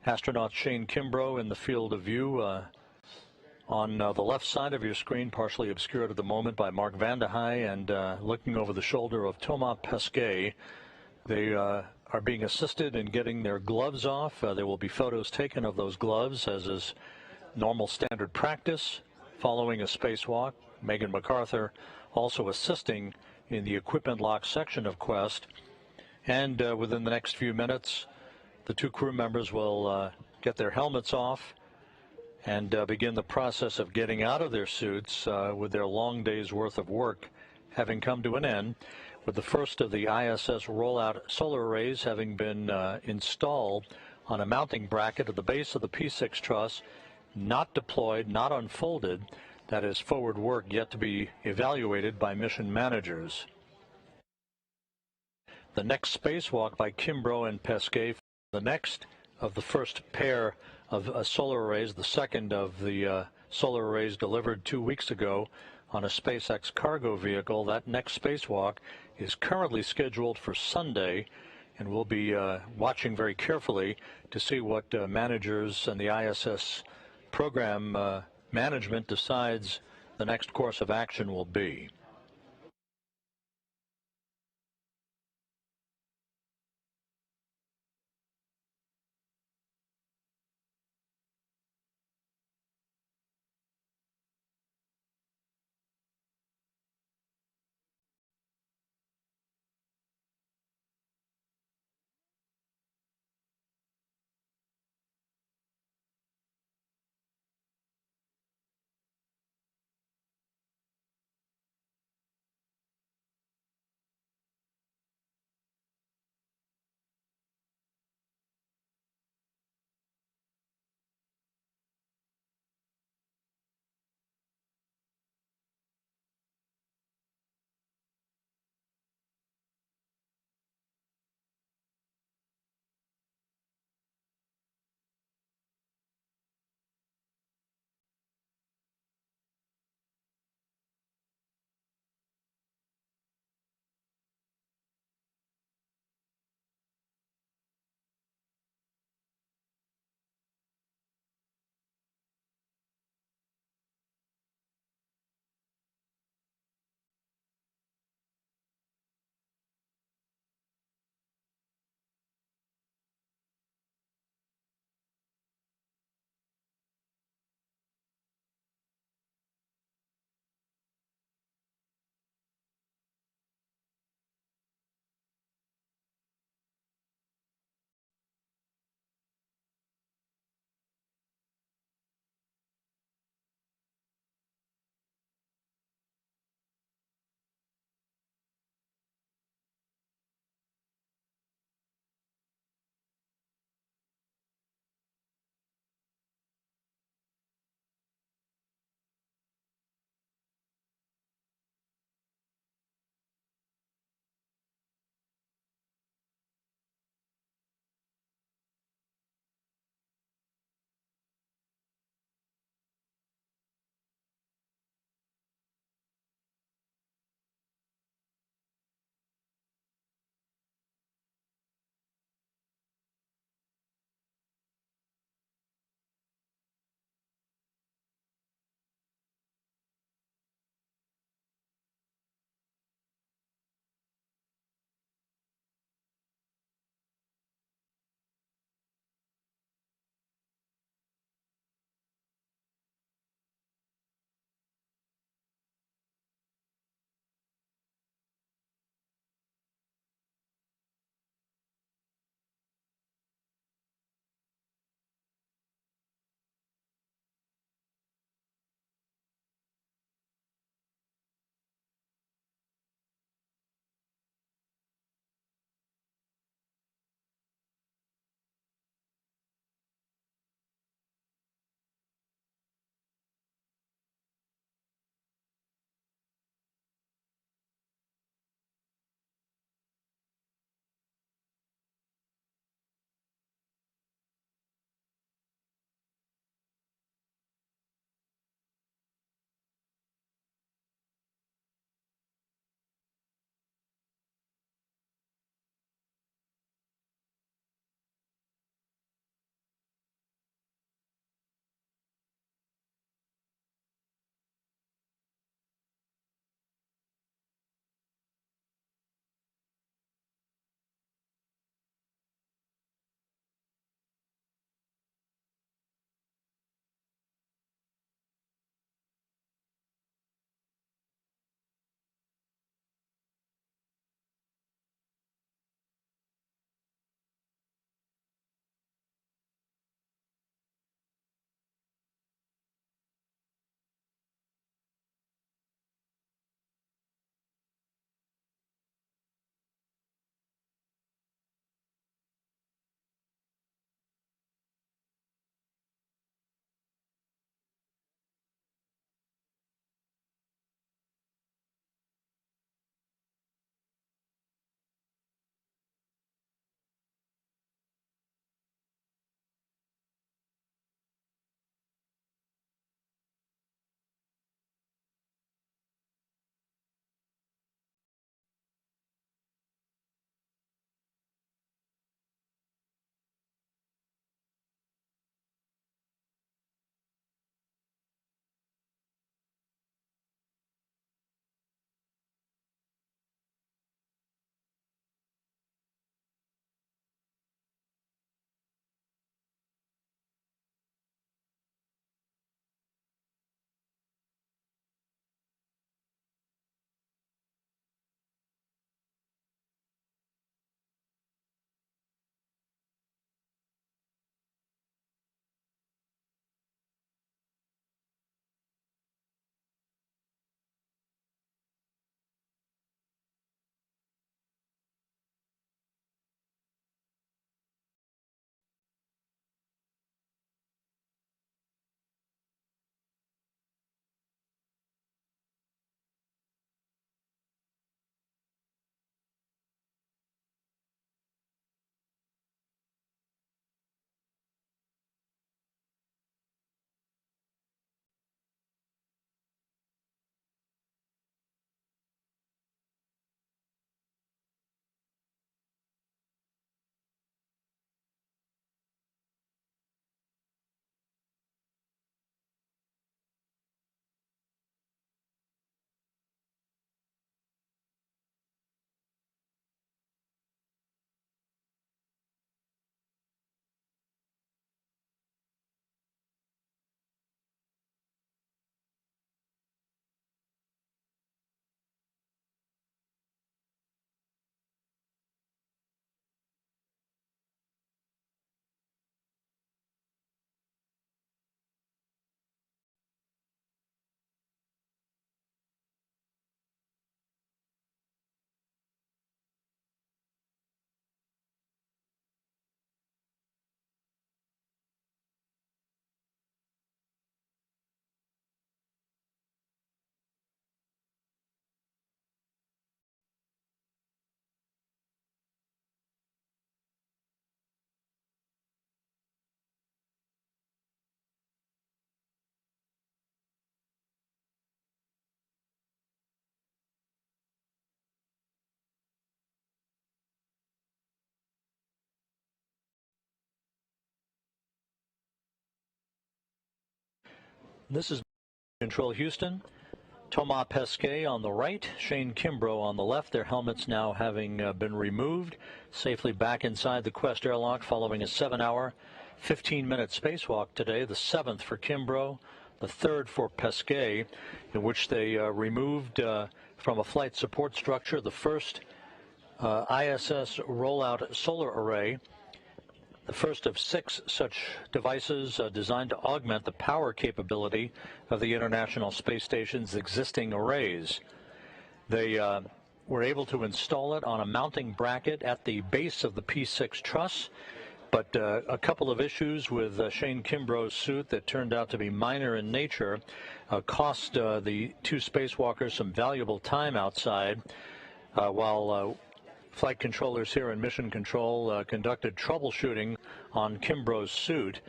Astronaut Shane Kimbrough in the field of view on the left side of your screen, partially obscured at the moment by Mark Van de Heij, and looking over the shoulder of Thomas Pesquet. They are being assisted in getting their gloves off. There will be photos taken of those gloves, as is normal standard practice following a spacewalk. Megan MacArthur also assisting in the equipment lock section of Quest. And within the next few minutes, the two crew members will get their helmets off and begin the process of getting out of their suits with their long day's worth of work having come to an end, with the first of the ISS rollout solar arrays having been installed on a mounting bracket at the base of the P6 truss, not deployed, not unfolded. That is forward work yet to be evaluated by mission managers. The next spacewalk by Kimbrough and Pesquet, the next of the first pair of solar arrays, the second of the solar arrays delivered 2 weeks ago on a SpaceX cargo vehicle. That next spacewalk is currently scheduled for Sunday, and we'll be watching very carefully to see what managers and the ISS program management decides the next course of action will be. This is Control Houston. Thomas Pesquet on the right, Shane Kimbrough on the left, their helmets now having been removed, safely back inside the Quest airlock following a 7-hour, 15-minute spacewalk today, the 7th for Kimbrough, the 3rd for Pesquet, in which they removed from a flight support structure the first ISS rollout solar array, the first of 6 such devices designed to augment the power capability of the International Space Station's existing arrays. They were able to install it on a mounting bracket at the base of the P6 truss, but a couple of issues with Shane Kimbrough's suit that turned out to be minor in nature cost the 2 spacewalkers some valuable time outside while flight controllers here in Mission Control conducted troubleshooting on Kimbrough's suit.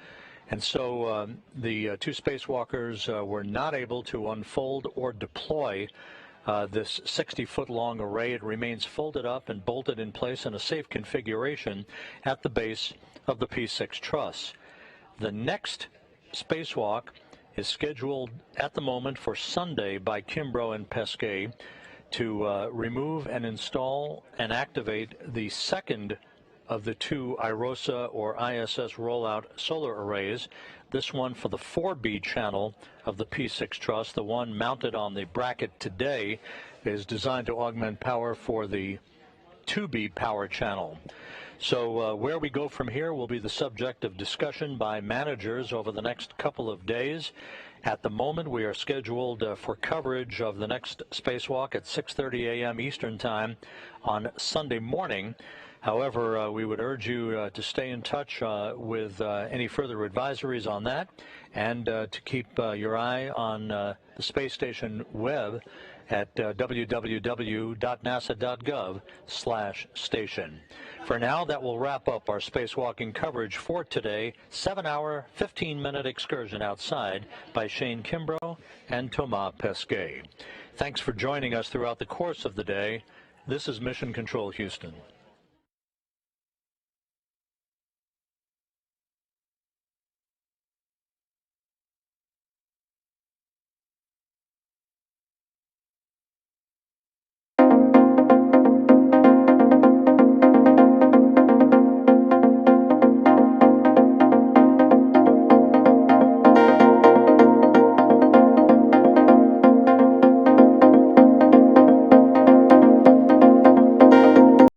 And so the 2 spacewalkers were not able to unfold or deploy this 60-foot-long array. It remains folded up and bolted in place in a safe configuration at the base of the P6 truss. The next spacewalk is scheduled at the moment for Sunday by Kimbrough and Pesquet to remove and install and activate the second of the 2 IROSA or ISS rollout solar arrays, this one for the 4B channel of the P6 truss. The one mounted on the bracket today is designed to augment power for the 2B power channel. So where we go from here will be the subject of discussion by managers over the next couple of days. At the moment, we are scheduled for coverage of the next spacewalk at 6:30 a.m. Eastern Time on Sunday morning. However, we would urge you to stay in touch with any further advisories on that and to keep your eye on the space station web at www.nasa.gov/station. For now, that will wrap up our spacewalking coverage for today. 7-hour, 15-minute excursion outside by Shane Kimbrough and Thomas Pesquet. Thanks for joining us throughout the course of the day. This is Mission Control Houston.